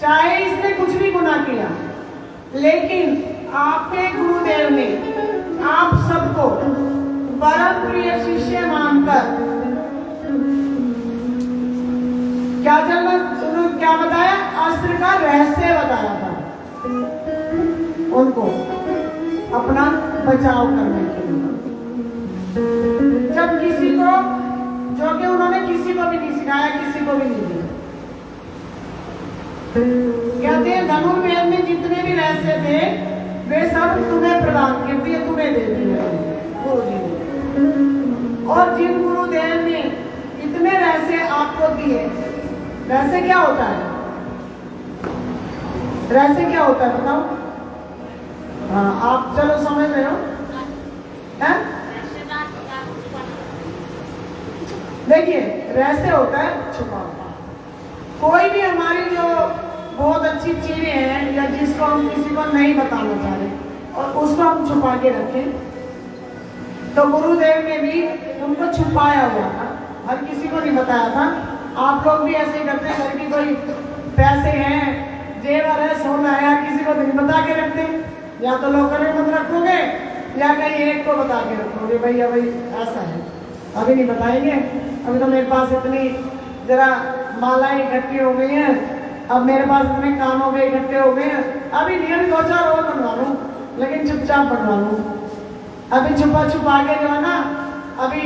चाहे इसने कुछ भी गुनाह किया, लेकिन आपके गुरुदेव ने आप सबको परम प्रिय शिष्य मानकर क्या बताया? अस्त्र का रहस्य बताया था उनको अपना बचाव करने के लिए। जब किसी को, जो कि उन्होंने किसी को भी नहीं सिखाया, किसी को भी नहीं दिया। कहते हैं धनुर्वेद में जितने भी रहस्य थे वे सब तुम्हें प्रदान कर दिए, तुम्हें दे दिए गुरुजी ने। और जिन गुरुदेव ने इतने रहस्य आपको दिए, रहस्य क्या होता है? रहस्य क्या होता है बताओ? हाँ, आप चलो समझ रहे हो? देखिए, रहस्य होता है छुपा हुआ। कोई भी हमारी जो बहुत अच्छी चीजें हैं या जिसको हम किसी को नहीं बताना चाह रहे और उसको हम छुपा के रखें, तो गुरुदेव ने भी उनको छुपाया हुआ था, हर किसी को नहीं बताया था। आप लोग भी ऐसे ही करते हैं, घर की कोई पैसे हैं, जेवर है, सोना है, हर किसी को नहीं बता के रखते। या तो लोकर में मत रखोगे या कहीं एक को बता के रखोगे, भैया भाई ऐसा है, अभी नहीं बताएंगे, अभी तो मेरे पास इतनी जरा मालाएं इकट्ठी हो गई हैं, अब मेरे पास इतने कानों के इकट्ठे हो गए हैं, अभी नहीं, अभी 2-4 और बनवा लूँ, लेकिन चुपचाप बनवा लूँ। अभी छुपा छुपा के जो है ना, अभी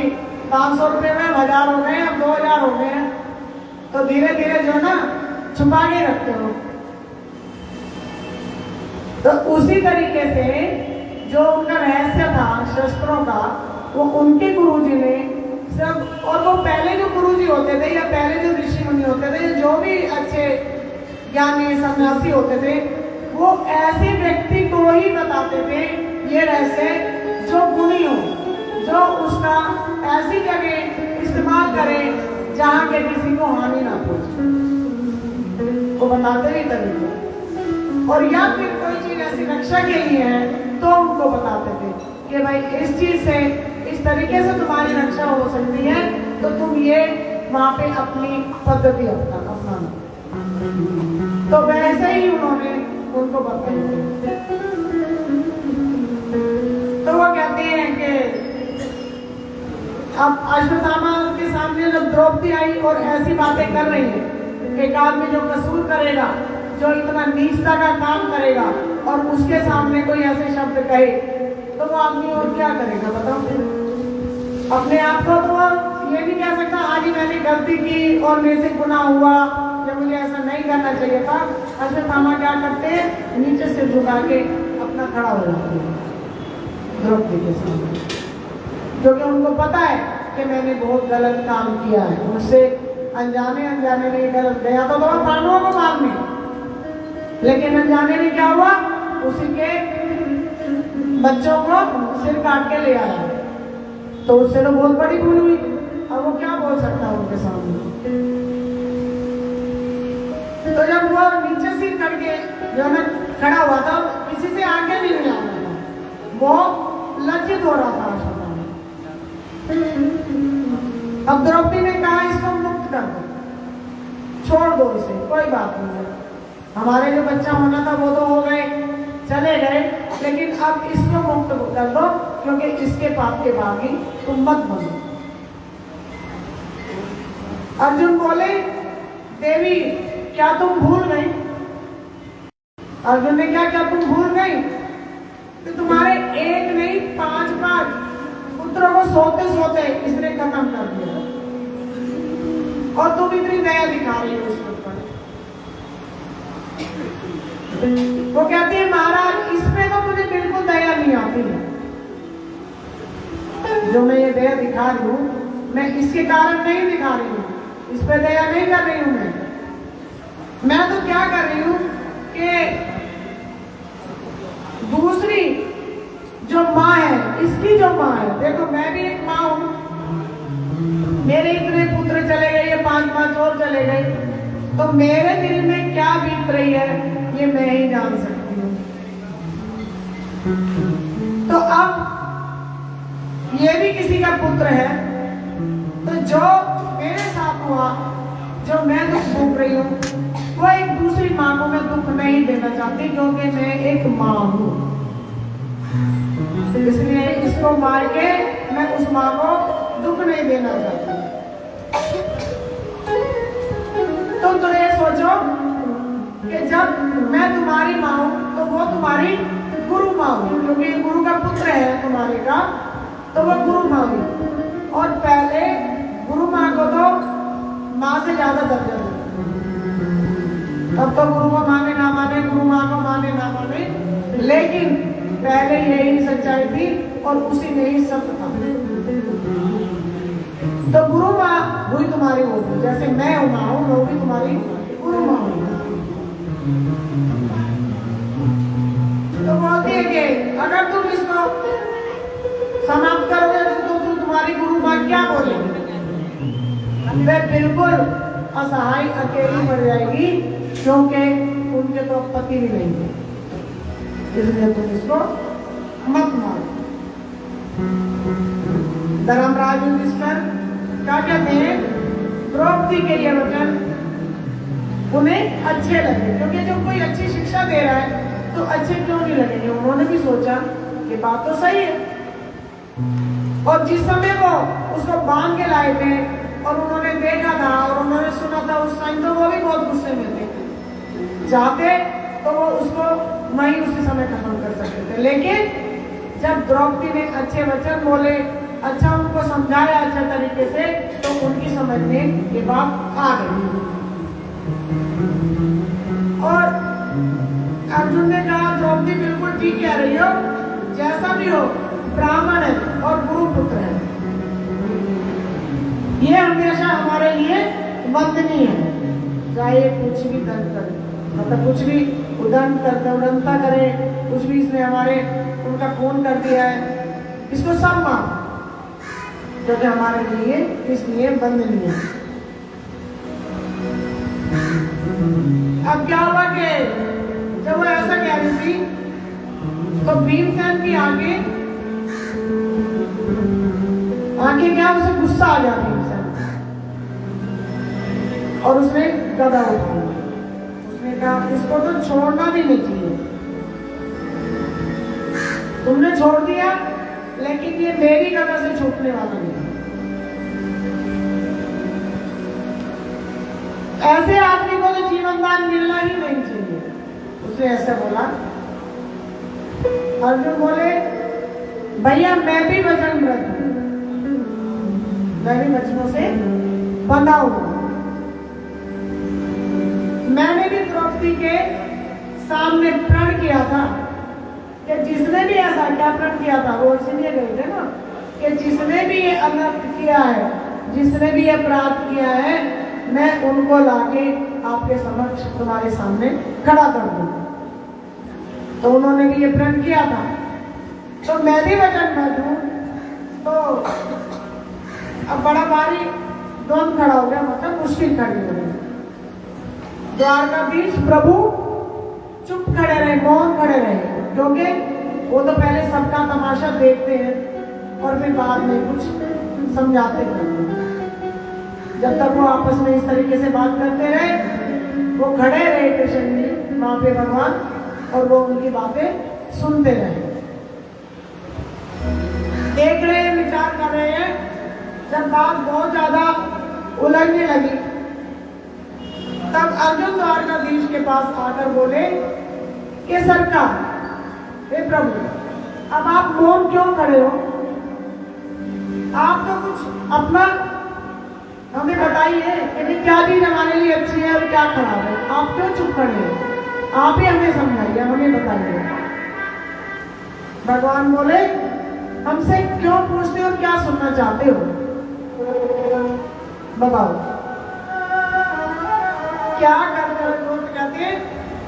500 रुपये में 1000 हो गए, अब 2000 हो गए हैं, तो धीरे धीरे जो है ना छुपा के रखते हो। तो उसी तरीके से जो उनका रहस्य था शस्त्रों का, वो उनके गुरुजी ने सब, और वो पहले जो गुरुजी होते थे या पहले जो ऋषि मुनि होते थे, जो भी अच्छे ज्ञानी सन्यासी होते थे, वो ऐसे व्यक्ति को ही बताते थे ये रहस्य जो गुणी हो, जो उसका ऐसी जगह इस्तेमाल करे जहाँ के किसी को हानि ना पहुंचे, वो बताते ही तरीके। और या फिर कोई चीज ऐसी रक्षा के लिए है तो उनको बताते थे कि भाई इस चीज से इस तरीके से तुम्हारी रक्षा हो सकती है, तो तुम ये वहां पे अपनी पद्धति अपनाना। तो वैसे ही उन्होंने उनको बताया। तो वो कहते हैं कि अब अश्वत्थामा के सामने जब द्रौपदी आई और ऐसी बातें कर रही है, एक आदमी जो कसूर करेगा, जो इतना नीचता का काम करेगा और उसके सामने कोई ऐसे शब्द कहे, तो वो आदमी और क्या करेगा बताओ? अपने आप को तो ये नहीं कह सकता आज ही मैंने गलती की और मेरे से गुनाह हुआ या मुझे ऐसा नहीं करना चाहिए था। अश्वत्थामा क्या करते हैं, नीचे से झुका के अपना खड़ा हो जाते हैं द्रौपदी के सामने, क्योंकि उनको पता है कि मैंने बहुत गलत काम किया है, मुझसे अनजाने में गलत गया तो पांडवों को मारने, लेकिन अनजाने में क्या हुआ, उसी के बच्चों को सिर काट के ले आया, तो उससे तो बहुत बड़ी भूल हुई। अब वो क्या बोल सकता है उनके सामने? तो जब वो नीचे सिर करके जो है खड़ा हुआ था, किसी से आगे नहीं मिला था, वो लज्जित हो रहा था। अब द्रौपदी ने कहा इसको मुक्त कर दो, छोड़ दो इसे, कोई बात नहीं है, हमारे जो बच्चा होना था वो तो हो गए, चले गए, लेकिन अब इसको मुक्त कर दो, क्योंकि इसके पाप के भागी तुम मत बनो। अर्जुन बोले देवी क्या तुम भूल गई? अर्जुन ने क्या तुम भूल गई कि तुम्हारे एक नहीं 5 पुत्रों को सोते सोते इसने खत्म कर दिया, और तुम इतनी दया दिखा रही हो उसके ऊपर। वो कहती है महाराज इसमें तो मुझे बिल्कुल दया नहीं आती है, जो मैं ये दया दिखा रही हूँ मैं इसके कारण नहीं दिखा रही हूँ, इस पर दया नहीं कर रही हूँ मैं तो क्या कर रही हूँ कि दूसरी जो माँ है, इसकी जो माँ है, देखो मैं भी एक माँ हूँ, मेरे इतने पुत्र चले गए, ये 5 और चले गए, तो मेरे दिल में क्या बीत रही है ये मैं ही जान सकती हूँ। तो अब ये भी किसी का पुत्र है, तो जो मेरे साथ हुआ, जो मैं दुख भोग रही हूँ, वो एक दूसरी माँ को मैं दुख नहीं देना चाहती, क्योंकि मैं एक माँ हूँ, इसलिए इसको मार के मैं उस माँ को दुख नहीं देना चाहती। तो ये सोचो कि जब मैं तुम्हारी माँ हूँ तो वो तुम्हारी गुरु माँ हूँ, क्योंकि गुरु का पुत्र है तुम्हारे का, तो वो गुरु माँ हुई। और पहले गुरु माँ को तो माँ से ज्यादा दर्जा देते, तब तो गुरु को माने ना माने, गुरु माँ को माने ना माने, लेकिन पहले यही सच्चाई थी और उसी में ही सत्य था। तो गुरु माँ हुई तुम्हारी वो थी, जैसे मैं हूँ माँ हूँ, वो भी तुम्हारी गुरु माँ हुई। तो बोलती है कि अगर तुम इसको समाप्त करोगे तो तुम्हारी गुरु माँ क्या बोलेगी? वे बिल्कुल असहाय अकेली मर जाएगी, क्योंकि उनके तो पति भी नहीं है, इसलिए तुम इसको मत मारो। धर्मराज युधिष्ठिर क्या कहते हैं, द्रौपदी के ये वचन उन्हें अच्छे लगे, क्योंकि जब कोई अच्छी शिक्षा दे रहा है तो अच्छे क्यों नहीं लगेंगे। उन्होंने भी सोचा कि बात तो सही है, और जिस समय वो उसको बांध के लाए थे और उन्होंने देखा था और उन्होंने सुना था, उस टाइम तो वो भी बहुत गुस्से में थे, चाहते तो वो उसको वहीं उसी समय खत्म कर सकते थे, लेकिन जब द्रौपदी ने अच्छे वचन बोले, अच्छा उनको समझाया अच्छे तरीके से, तो उनकी समझ में ये बात आ गई। और अर्जुन ने कहा द्रौपदी ठीक कह रही हो, जैसा भी हो ब्राह्मण है और गुरुपुत्र है, ये हमेशा हमारे लिए वंदनीय है। चाहे कुछ भी दंड करे, मतलब कुछ भी उदंता करे, कुछ भी इसने हमारे उनका खून कर दिया है, इसको सब माफ, क्योंकि हमारे लिए इसलिए वंदनीय है। अब क्या हुआ कि जब वो ऐसा कह रही थी तो भीमसेन की आंखें क्या, उसे गुस्सा आ गया भीमसेन, और उसने गदा उठाया। उसने कहा इसको तो छोड़ना भी नहीं चाहिए, तुमने छोड़ दिया लेकिन ये मेरी गदा से छूटने वाला नहीं। ऐसे आदमी को तो जीवन दान मिलना ही नहीं चाहिए। उसने ऐसा बोला। अर्जुन बोले भैया मैं भी वचन व्रत हूं, मैं भी वचनों से बंधा हूं। मैंने भी द्रौपदी के सामने प्रण किया था कि जिसने भी ऐसा क्या प्रण किया था, वो इसलिए गए थे ना कि जिसने भी ये अनर्थ किया है, जिसने भी ये अपराध किया है, मैं उनको लाके आपके समक्ष तुम्हारे सामने खड़ा कर दूं। तो उन्होंने भी ये प्रण किया था, तो मैं भी वचन मैं दूं। तो अब बड़ा भारी द्वंद खड़ा हो गया, मतलब मुश्किल खड़ी हो गई। द्वारकाधीश प्रभु चुप खड़े रहे, मौन खड़े रहे, क्योंकि वो तो पहले सबका तमाशा देखते हैं और फिर बाद में कुछ समझाते हैं। जब तक वो आपस में इस तरीके से बात करते रहे, वो खड़े रहे कृष्ण जी वहां पे भगवान, और वो उनकी बातें सुनते रहे, देख रहे हैं, विचार कर रहे हैं। जब बात बहुत ज्यादा उलझने लगी, तब अर्जुन द्वारकाधीश के पास आकर बोले कि सरकार, हे प्रभु, अब आप मौन क्यों खड़े हो? आप तो कुछ अपना हमें बताइए कि क्या चीज हमारे लिए अच्छी है और क्या खराब है। आप क्यों चुप खड़े हो? आप ही हमें समझाइए, हमें बताइए। भगवान बोले हमसे क्यों पूछते हो और क्या सुनना चाहते हो, बताओ। क्या कहते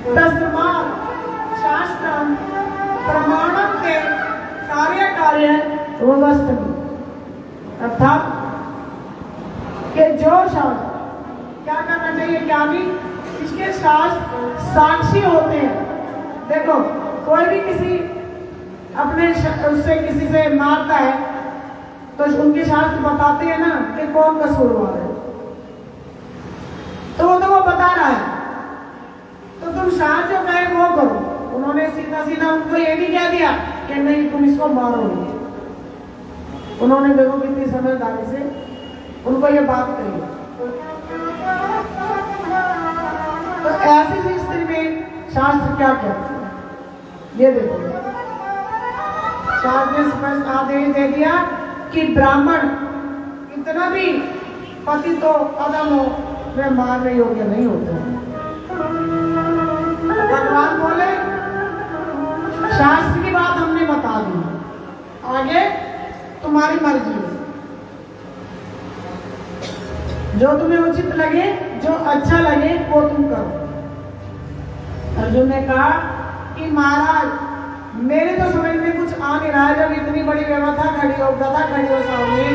तस्मात् शास्त्रम प्रमाणम के कार्य व्यवस्थित, अर्थात कि जो शास्त्र क्या करना चाहिए, क्या नहीं, इसके शास्त्र साक्षी होते हैं। देखो कोई भी किसी अपने उससे किसी से मारता है तो उनके शास्त्र बताते हैं ना कि कौन कसूरवार है, तो वो बता रहा है, तो तुम शास्त्र जो कहे वो करो। उन्होंने सीधा सीधा उनको ये नहीं कह दिया कि नहीं तुम इसको मारो। उन्होंने देखो कितनी समझदारी से उनको ये बात कही। तो ऐसी स्थिति में शास्त्र क्या कहते हैं, ये देखो, शास्त्र ने स्पष्ट आदेश दे दिया कि ब्राह्मण इतना भी पति तो अदम हो, वे मारने योग्य नहीं होते। भगवान बोले शास्त्र की बात हमने बता दी, आगे तुम्हारी मर्जी है, जो तुम्हें उचित लगे, जो अच्छा लगे वो तुम करो। अर्जुन ने कहा कि महाराज मेरे तो समझ में कुछ आ नहीं रहा है, जब इतनी बड़ी व्यवस्था खड़ी हो, गदा खड़ी हो सामने,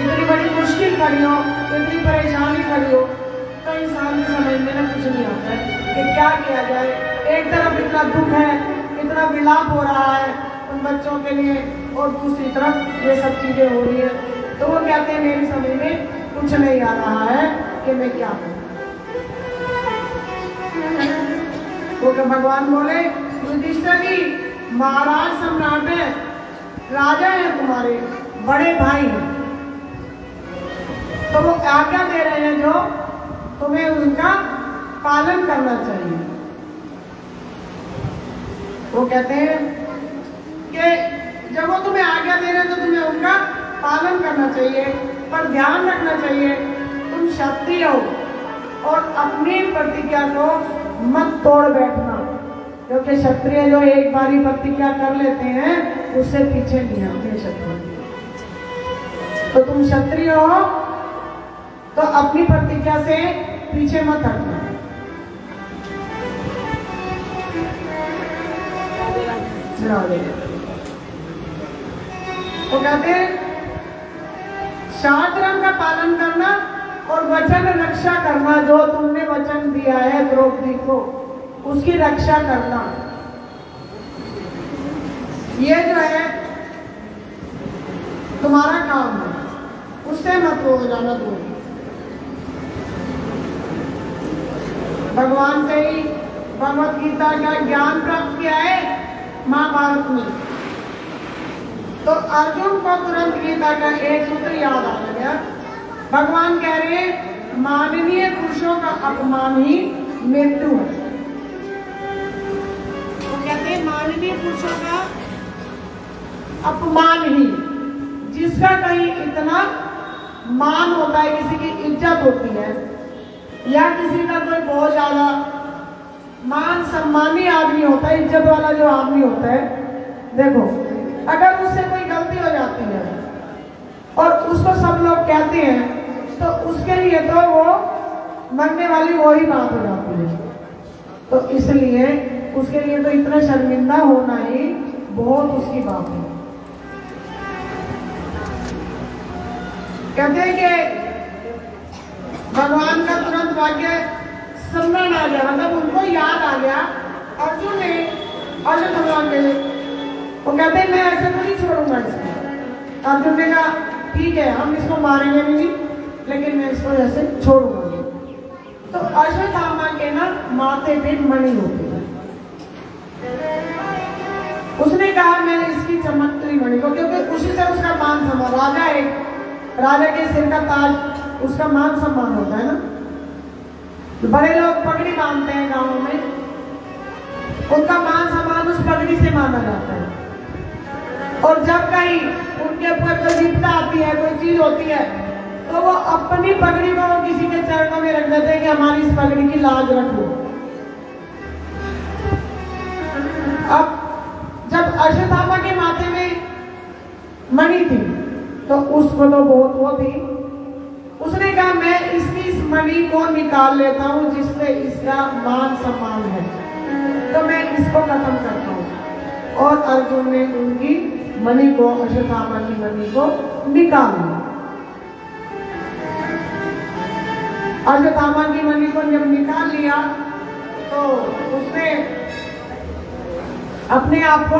इतनी बड़ी मुश्किल खड़ी हो, इतनी परेशानी खड़ी हो, तो इंसान की समझ में ना कुछ नहीं आता है कि क्या किया जाए। एक तरफ इतना दुख है, इतना विलाप हो रहा है उन बच्चों के लिए, और दूसरी तरफ ये सब चीजें हो रही है। तो वो कहते हैं मेरी समझ में कुछ नहीं आ रहा है कि मैं क्या करूं। तो भगवान बोले युधिष्ठिर जी, महाराज सम्राट है, राजा है, तुम्हारे बड़े भाई हैं, तो वो आज्ञा दे रहे हैं जो तुम्हें उनका पालन करना चाहिए। वो कहते हैं कि जब वो तुम्हें आज्ञा दे रहे हैं तो तुम्हें उनका पालन करना चाहिए, पर ध्यान रखना चाहिए तुम क्षत्रिय हो और अपनी प्रतिज्ञा को मत तोड़ बैठना, क्योंकि क्योंकि क्षत्रिय जो एक बारी प्रतिज्ञा कर लेते हैं उससे पीछे नहीं आते क्षत्रिय। तो तुम क्षत्रिय हो तो अपनी प्रतिज्ञा से पीछे मत हटना। तो कहते हैं शास्त्रम का पालन करना और वचन रक्षा करना, जो तुमने वचन दिया है द्रौपदी को उसकी रक्षा करना, ये जो है तुम्हारा काम है, उससे मत हो जाना दूर। भगवान से ही भगवत गीता का ज्ञान प्राप्त किया है महाभारत में। तो अर्जुन को तुरंत गीता का एक सूत्र याद आ गया। भगवान कह रहे हैं माननीय पुरुषों का अपमान ही मृत्यु है। तो कहते हैं माननीय पुरुषों का अपमान ही, जिसका कहीं इतना मान होता है, किसी की इज्जत होती है या किसी का कोई बहुत ज्यादा मान सम्मानी आदमी होता है, इज्जत वाला जो आदमी होता है, देखो अगर उससे कोई गलती हो जाती है और उसको सब लोग कहते हैं तो उसके लिए तो वो मरने वाली वही बात हो जाती है। तो इसलिए उसके लिए तो इतना शर्मिंदा होना ही बहुत उसकी बात है। कहते हैं कि भगवान का तुरंत वाक्य स्मरण आ गया, मतलब उनको याद आ गया अर्जुन ने, अर्जुन भगवान ने, वो कहते हैं मैं ऐसे तो नहीं छोड़ूंगा इसको। अर्जुन ने कहा ठीक है हम इसको मारेंगे भी नहीं, लेकिन मैं इसको ऐसे छोड़ूंगा। तो अश्वत्थामा के ना माथे पे मणि होती है। उसने कहा मैं इसकी चमकती मणि को, क्योंकि उसी से उसका मान सम्मान, राजा है, राजा के सिर का ताज उसका मान सम्मान होता है ना। बड़े लोग पगड़ी बांधते हैं गांवों में, उनका मान सम्मान उस पगड़ी से माना जाता है। और जब कहीं उनके ऊपर कोई विपदा आती है, कोई चीज होती है, तो वो अपनी पगड़ी को वो किसी के चरणों में रख देते हैं कि हमारी इस पगड़ी की लाज रख लो। अब जब अश्वत्थामा के माथे में मणि थी तो उसको तो बहुत वो थी, उसने कहा मैं इसकी इस मणि को निकाल लेता हूं जिससे इसका मान सम्मान है, तो मैं इसको खत्म करता हूं। और अर्जुन ने उनकी मणि को, अश्वत्थामा की मणि को निकाल लिया। अश्वत्थामा की मणि को जब निकाल लिया तो उसने अपने आप को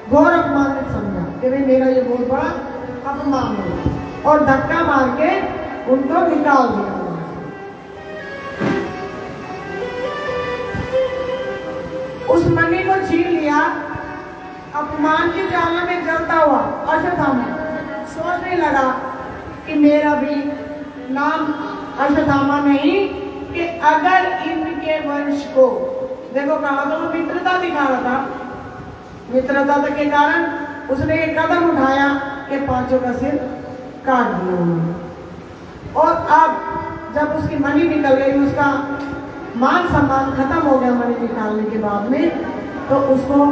घोर अपमानित समझा कि भाई मेरा ये बहुत बड़ा अपमान है, और धक्का मार के उनको निकाल दिया। उस मणि को छीन लिया। अपमान की ज्वाला में जलता हुआ अश्वत्थामा सोचने लगा कि मेरा भी नाम अश्वत्थामा नहीं, कि अगर इनके वंश को, देखो कहा तो वो मित्रता दिखा रहा था, मित्रता के कारण उसने एक कदम उठाया कि पांचों का सिर काट दिया उन्होंने। और अब जब उसकी मणि निकल गई, उसका मान सम्मान खत्म हो गया मणि निकालने के बाद में, तो उसको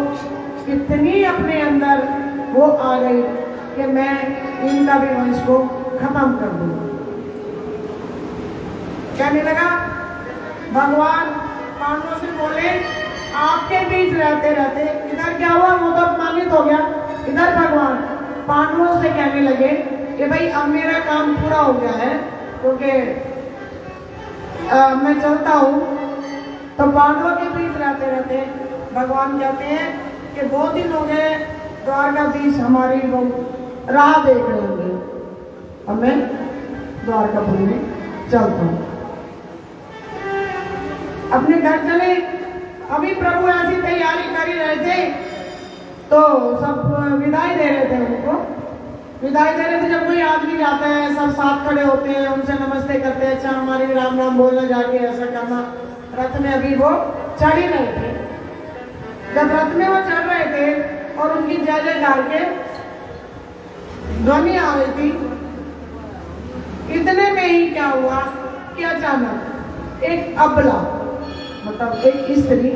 कितनी अपने अंदर वो आ गई कि मैं इनका भी वंश को खत्म कर दूंगा। कहने लगा, भगवान पांडवों से बोले आपके बीच रहते रहते इधर क्या हुआ, वो तो अपमानित हो गया। इधर भगवान पांडवों से कहने लगे कि भाई अब मेरा काम पूरा हो गया है, क्योंकि मैं चलता हूँ। तो पांडवों के बीच रहते रहते भगवान कहते हैं कि बहुत दिन हो गए द्वारकाधीश हमारी वो राह देख रहे होंगे, अब मैं द्वारकापुरी में चलता हूँ। अपने घर चले। अभी प्रभु ऐसी तैयारी कर ही रहे थे तो सब विदाई दे रहे थे उनको, विदाई दे रहे थे। जब कोई आदमी जाता है सब साथ खड़े होते हैं, उनसे नमस्ते करते हैं, अच्छा हमारी राम राम बोलना, जाके ऐसा करना। रथ में अभी वो चढ़ ही रहे थे। जब रथ में वो चढ़ रहे थे और उनकी जय जयकार के ध्वनि आ रही थी, इतने में ही क्या हुआ कि अचानक एक अबला, मतलब एक स्त्री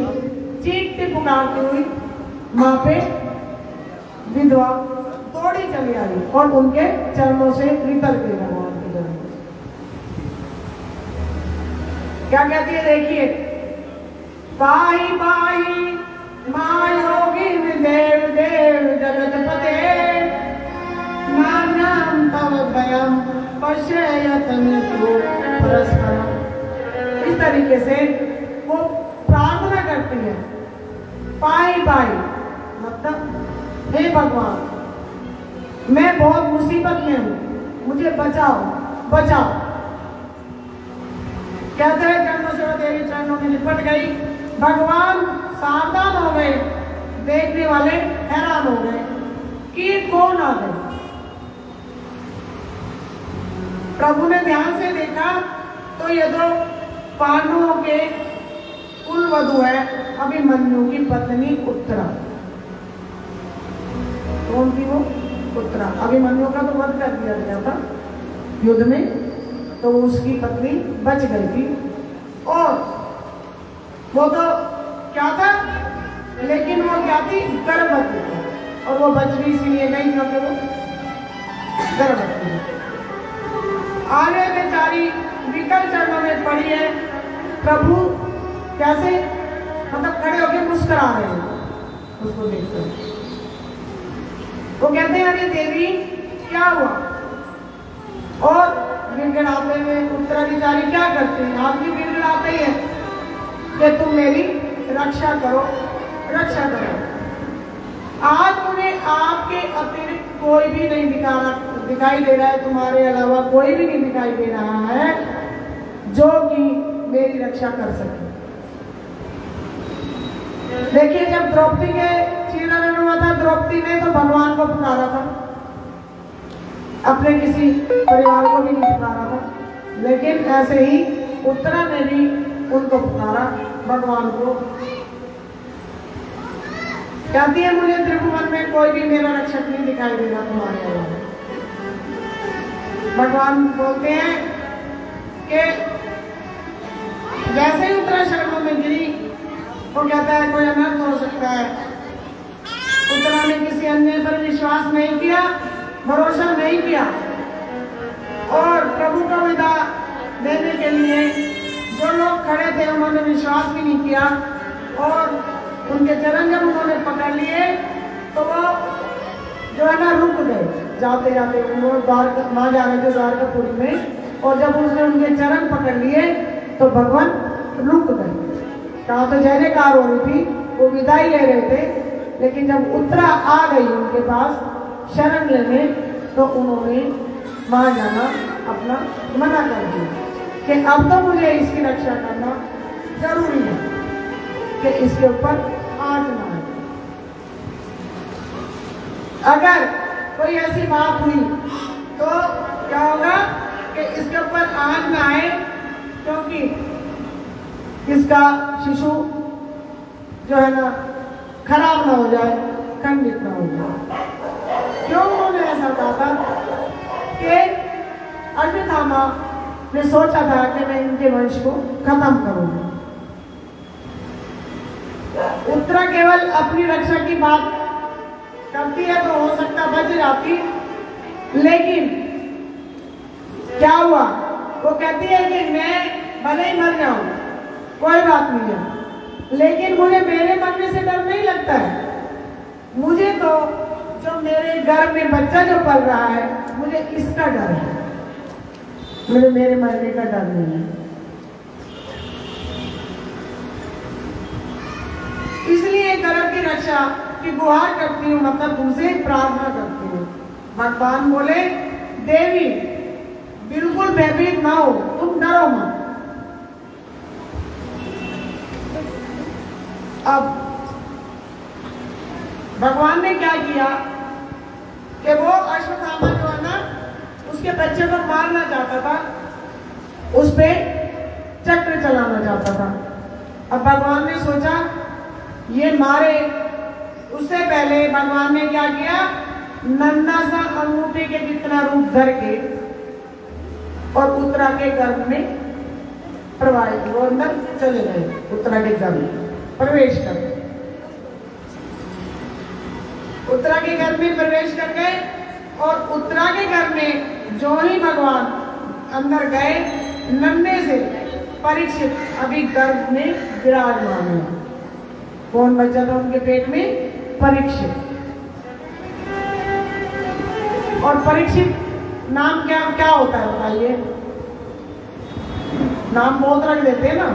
चीखते पुकारती हुई माँ पे विधवा दौड़ी चली आई और उनके चरणों से निकल गई भगवान के चरणों से। क्या कहती है देखिए, पाई पाई माँ योगी देव देव जगतपते नान्यं तव भयं पश्येयतन्तु परस्परम्। इस तरीके से वो प्रार्थना करती है। पाई पाई मतलब हे भगवान, मैं बहुत मुसीबत में हूँ, मुझे बचाओ बचाओ। कहते हैं चरणों से वो देवी चरणों में लिपट गई। भगवान सावधान हो गए, देखने वाले हैरान हो गए कि कौन आ गए। प्रभु ने ध्यान से देखा तो ये दो पांडवों के कुल वधु है अभिमन्यु की पत्नी उत्तरा। कौन थी वो? उत्तरा। अभिमन्यु का तो वध कर दिया गया था युद्ध में, तो उसकी पत्नी बच गई थी। और वो तो क्या था, लेकिन वो क्या थी, गर्भवती थी। और वो बच भी इसीलिए नहीं क्योंकि वो गर्भवती थी। आगे बेचारी विकल चरणों में पड़ी है। प्रभु कैसे मतलब खड़े होकर मुस्कुरा रहे हैं उसको देखकर। वो कहते हैं अरे देवी क्या हुआ? और गिड़गिड़ाते हुए उत्तरा बेचारी क्या करते हैं, आप भी गिड़गिड़ाते ही है कि तुम मेरी रक्षा करो रक्षा करो। आज मुझे आपके अतिरिक्त कोई भी नहीं दिखाई दे रहा है, तुम्हारे अलावा कोई भी नहीं दिखाई दे रहा है जो कि मेरी रक्षा कर सके। देखिए जब द्रौपदी के चीरहरण हुआ था, द्रौपदी ने तो भगवान को पुकारा था, अपने किसी परिवार को भी नहीं पुकारा था। लेकिन ऐसे ही उत्तरा ने भी उनको पुकारा, भगवान को। कहती है मुझे त्रिभुवन में कोई भी मेरा रक्षक नहीं दिखाई देगा तुम्हारे अलावा। भगवान बोलते हैं कि जैसे ही उत्तरा शरणों में गिरी, वो कहता है कोई अनर्थ हो सकता है। उत्तरा ने किसी अन्य पर विश्वास नहीं किया, भरोसा नहीं किया, और प्रभु को विदा देने के लिए जो लोग खड़े थे उन्होंने विश्वास भी नहीं किया। और उनके चरण जब उन्होंने पकड़ लिए तो वो जो है ना रुक गए। जाते जाते उन्होंने वहां जा रहे थे द्वारकापुरी में, और जब उसने उनके चरण पकड़ लिए तो भगवान रुक गए। कहा तो जय जयकार हो रही थी, वो विदाई ले रहे थे, लेकिन जब उत्तरा आ गई उनके पास शरण लेने तो उन्होंने वहां जाना अपना मना कर दिया कि अब तो मुझे इसकी रक्षा करना जरूरी है कि इसके ऊपर आग ना आए। अगर कोई ऐसी बात हुई तो क्या होगा कि इसके ऊपर आग ना आए, क्योंकि इसका शिशु जो है ना खराब ना हो जाए, खंडित ना हो जाए। क्यों उन्होंने ऐसा कहा था कि अश्वत्थामा ने सोचा था कि मैं इनके वंश को खत्म करूंगा। उत्तरा केवल अपनी रक्षा की बात करती है तो हो सकता बच जाती, लेकिन क्या हुआ, वो कहती है कि मैं भले ही मर जाऊं कोई बात नहीं है, लेकिन मुझे मेरे मरने से डर नहीं लगता है। मुझे तो जो मेरे घर में बच्चा जो पल रहा है मुझे इसका डर है, मुझे मेरे मरने का डर नहीं है। इसलिए गर्भ की रक्षा की गुहार करती हूँ, मतलब तुमसे प्रार्थना करती हूँ। भगवान बोले देवी बिल्कुल भयभीत ना हो, तुम डरो मत। अब भगवान ने क्या किया कि वो अश्वत्थामा जो है ना उसके बच्चे को मारना चाहता था, उस पे चक्र चलाना चाहता था। अब भगवान ने सोचा ये मारे, उससे पहले भगवान ने क्या किया, नन्हा सा अंगूठे के जितना रूप धर के और उत्तरा के गर्भ में प्रवाहित, वो अंदर चले गए, उत्तरा के गर्भ में प्रवेश कर। प्रवेश कर गए और उत्तरा के घर में जो ही भगवान अंदर गए, नन्हे से परीक्षित अभी गर्भ में विराजमान है। कौन बच्चा था उनके पेट में? परीक्षित। और परीक्षित नाम क्या क्या होता है बताइए? नाम बहुत रख देते हैं ना,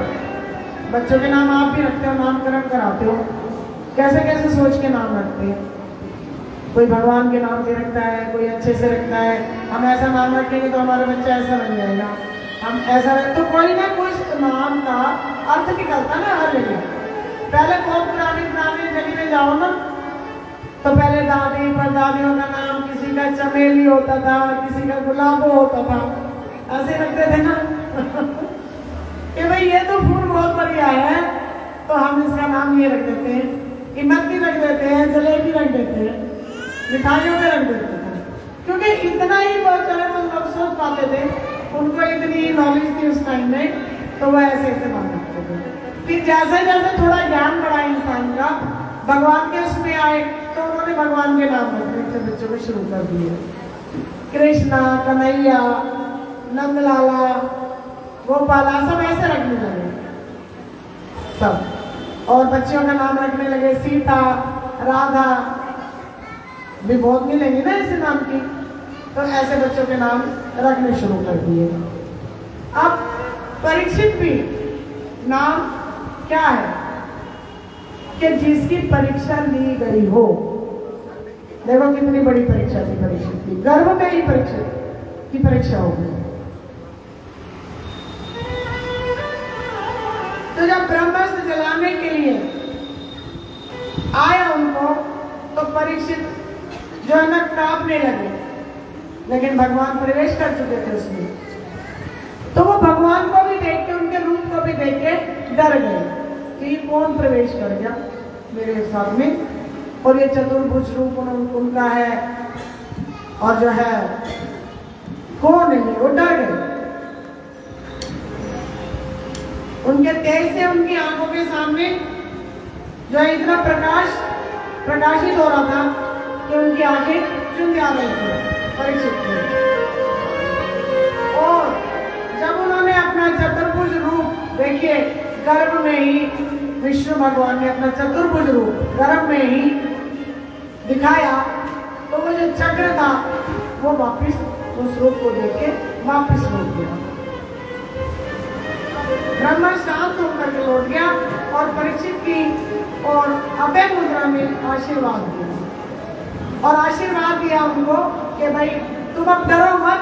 बच्चों के नाम आप भी रखते हो, नामकरण कराते हो, कैसे कैसे सोच के नाम रखते हैं। कोई भगवान के नाम से रखता है, कोई अच्छे से रखता है। हम ऐसा नाम रखेंगे तो हमारा बच्चा ऐसा बन जाएगा, हम ऐसा तो कोई ना कोई नाम का अर्थ निकलता ना हर जगह। पहले बहुत पुरानी जगह में जाओ ना, तो पहले दादी परदादियों का नाम, किसी का चमेली होता था, किसी का गुलाबो होता था, ऐसे रखते थे ना कि भाई ये तो फूल बहुत बढ़िया है, तो हम इसका नाम ये रख देते हैं, इमरती रख देते हैं, जलेबी रख देते हैं, मिठाइयों में रख देते हैं, क्योंकि इतना ही बहुत चले तो लोग सोच पाते थे, उनको इतनी नॉलेज थी उस टाइम में, तो वह ऐसे ऐसे नाम रखते थे। फिर जैसे जैसे थोड़ा ज्ञान बढ़ा इंसान का, भगवान के उसमें आए, तो उन्होंने भगवान के नाम रखने से बच्चों को शुरू कर दिए। कृष्णा, कन्हैया, नंदलाला, गोपाला, सब ऐसे रखने लगे सब। और बच्चियों का नाम रखने लगे सीता, राधा, भी बहुत मिलेंगी ना ऐसे नाम की, तो ऐसे बच्चों के नाम रखने शुरू कर दिए। अब परीक्षित भी नाम क्या है कि जिसकी परीक्षा ली गई हो। देखो कितनी बड़ी परीक्षा थी परीक्षित की, गर्भ में ही परीक्षित की परीक्षा होगी। तो जब ब्रह्मास्त्र जलाने के लिए आया उनको, तो परीक्षित जो है ना कांपने लगे, लेकिन भगवान प्रवेश कर चुके थे उसमें, तो वो भगवान को भी देख के, उनके रूप को भी देख के डर गए कि कौन प्रवेश कर गया मेरे साथ में, और ये चतुर्भुज रूप उनका है, और जो है कौन है, वो डर गए। उनके तेज से उनकी आंखों के सामने जो है इतना प्रकाशित हो रहा था कि उनकी आंखें चुन जा रही थी परीक्षित थे। और जब उन्होंने अपना चतुर्भुज रूप, देखिए गर्भ में ही विष्णु भगवान ने अपना चतुर्भुज रूप गर्भ में ही दिखाया, तो वो जो चक्र था वो वापिस उस रूप को देख के वापिस लौट गया। ब्रह्मा शांत होकर के लौट गया और परीक्षित की और अभय मुद्रा में आशीर्वाद दिया, और आशीर्वाद दिया उनको कि भाई तुम अब डरो मत,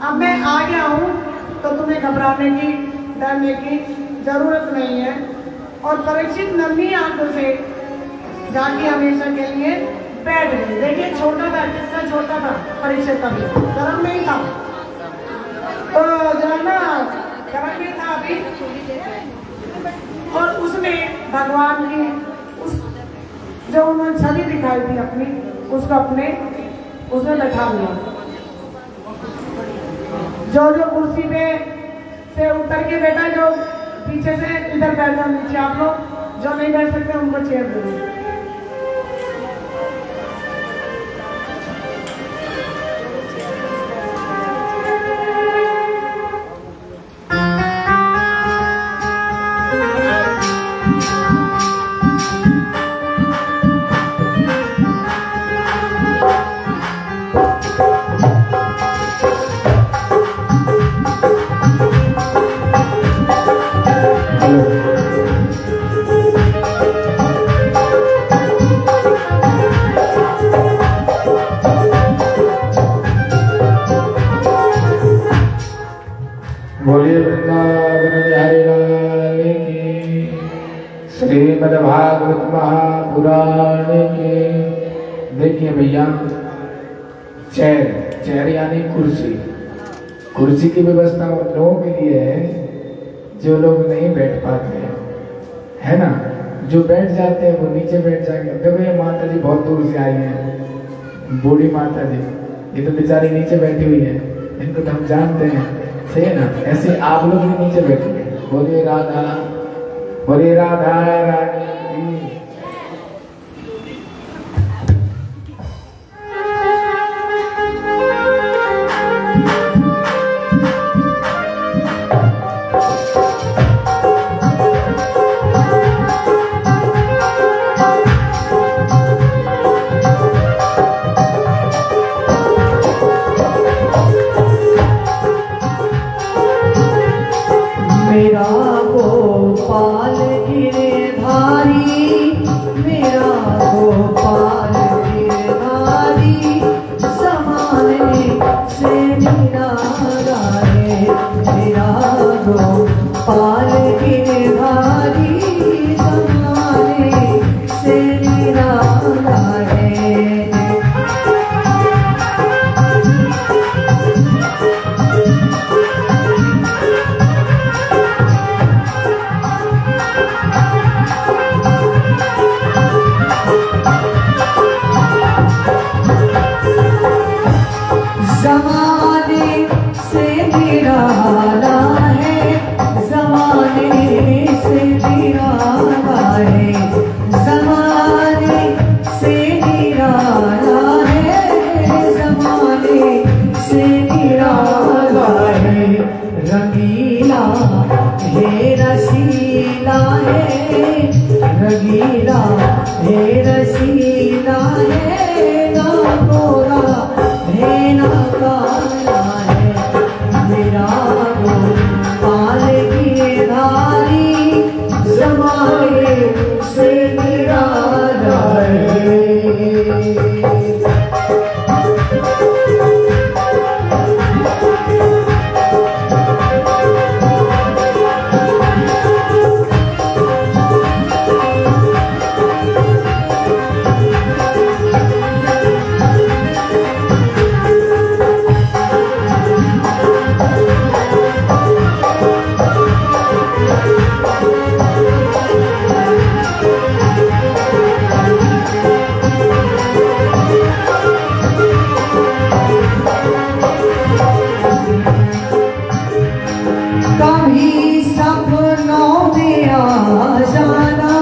अब मैं आ गया हूं, तो तुम्हें घबराने की, डरने की जरूरत नहीं है। और परीक्षित नन्ही आंखों से जाके हमेशा के लिए बैठ गए। देखिए छोटा था, कितना छोटा था परीक्षित, अभी गर्भ में ही था, तो जो है ना गर्भ में था अभी, और उसमें भगवान की उस जो उन्होंने छवि दिखाई थी अपनी, उसको अपने उसमें बैठा लिया। जो कुर्सी पे से उतर के बैठा, जो पीछे से इधर बैठ जाओ नीचे, आप लोग जो नहीं बैठ सकते उनको चेयर दे दो। बोलिए वृंदावन बिहारी लाल की, श्रीमद्भागवत महापुराण की। देखिए भैया, चेयर यानी कुर्सी की व्यवस्था उन लोगों के लिए है जो लोग नहीं बैठ पाते हैं, है ना। जो बैठ जाते हैं वो नीचे बैठ जाएंगे। देखो ये माता जी बहुत दूर से आई हैं, बूढ़ी माता जी, ये तो बेचारी नीचे बैठी हुई है, इनको तो हम जानते हैं, सही है ना। ऐसे आप लोग भी नीचे बैठिए। बोलिए राधा रानी की। में आ जाना,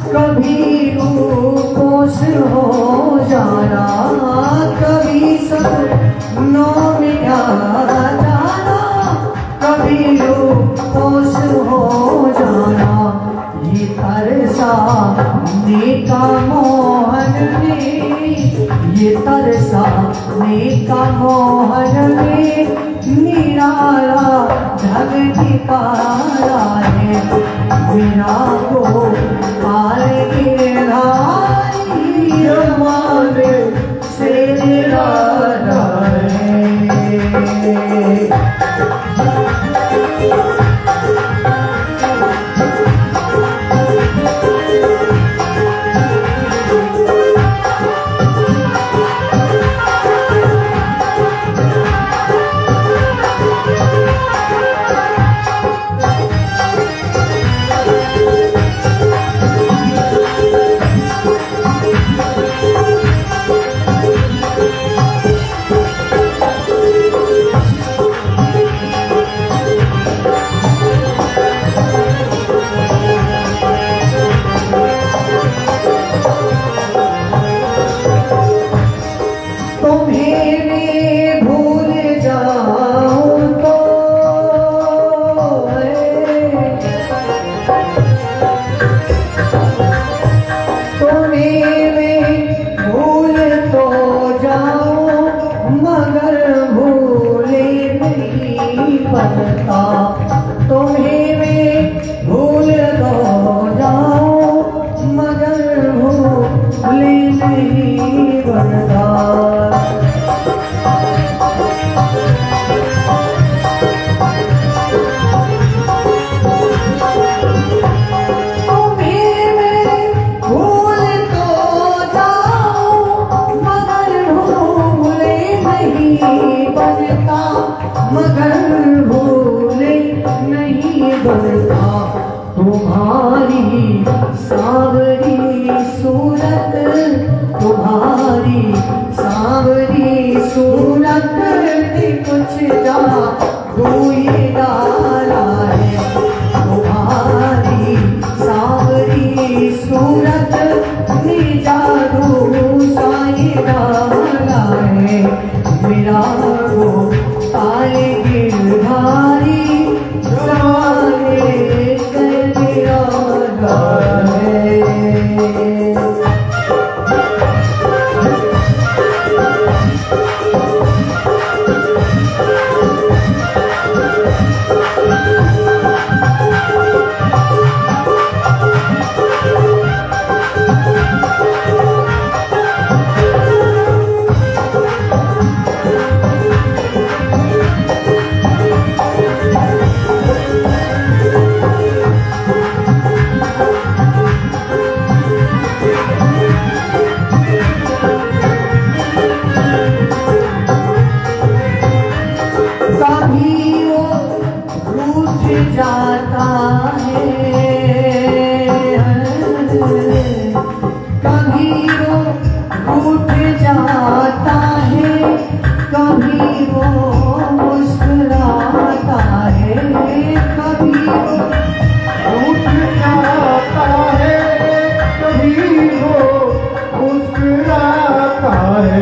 कभी रूपोस हो जाना, कभी सपनों में आ जाना, कभी रूपोस हो जाना। ये तरसाने का मोहन में, ये तरसाने का मोहन में निराला ढंग ठिकाना है। मेरा को पाल गिरधारी रमान से निराला है। तुम्हें मैं भूल तो जाऊं, मगर भूले नहीं बनता। तुम्हारी सांवरी सूरत, तुम्हारी सांवरी सूरत कुछ जा कोई डाला है। तुम्हारी सांवरी सूरत जादू साई डाला है। मेरा वो तारे गिरधारी जाता है, कभी वो रूठ जाता है, कभी वो मुस्कुराता है, कभी वो रूठ जाता है, कभी वो मुस्कुराता है।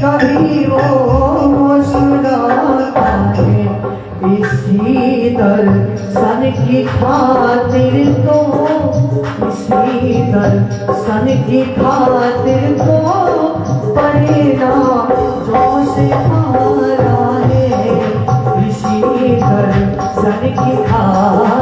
कभी वो मुस्कुराता है। इसी दर्शन की खातिर तो, इसी दर्शन की खातिर तो पढ़ना जो से आ रहा है। इसी दर्शन की खातिर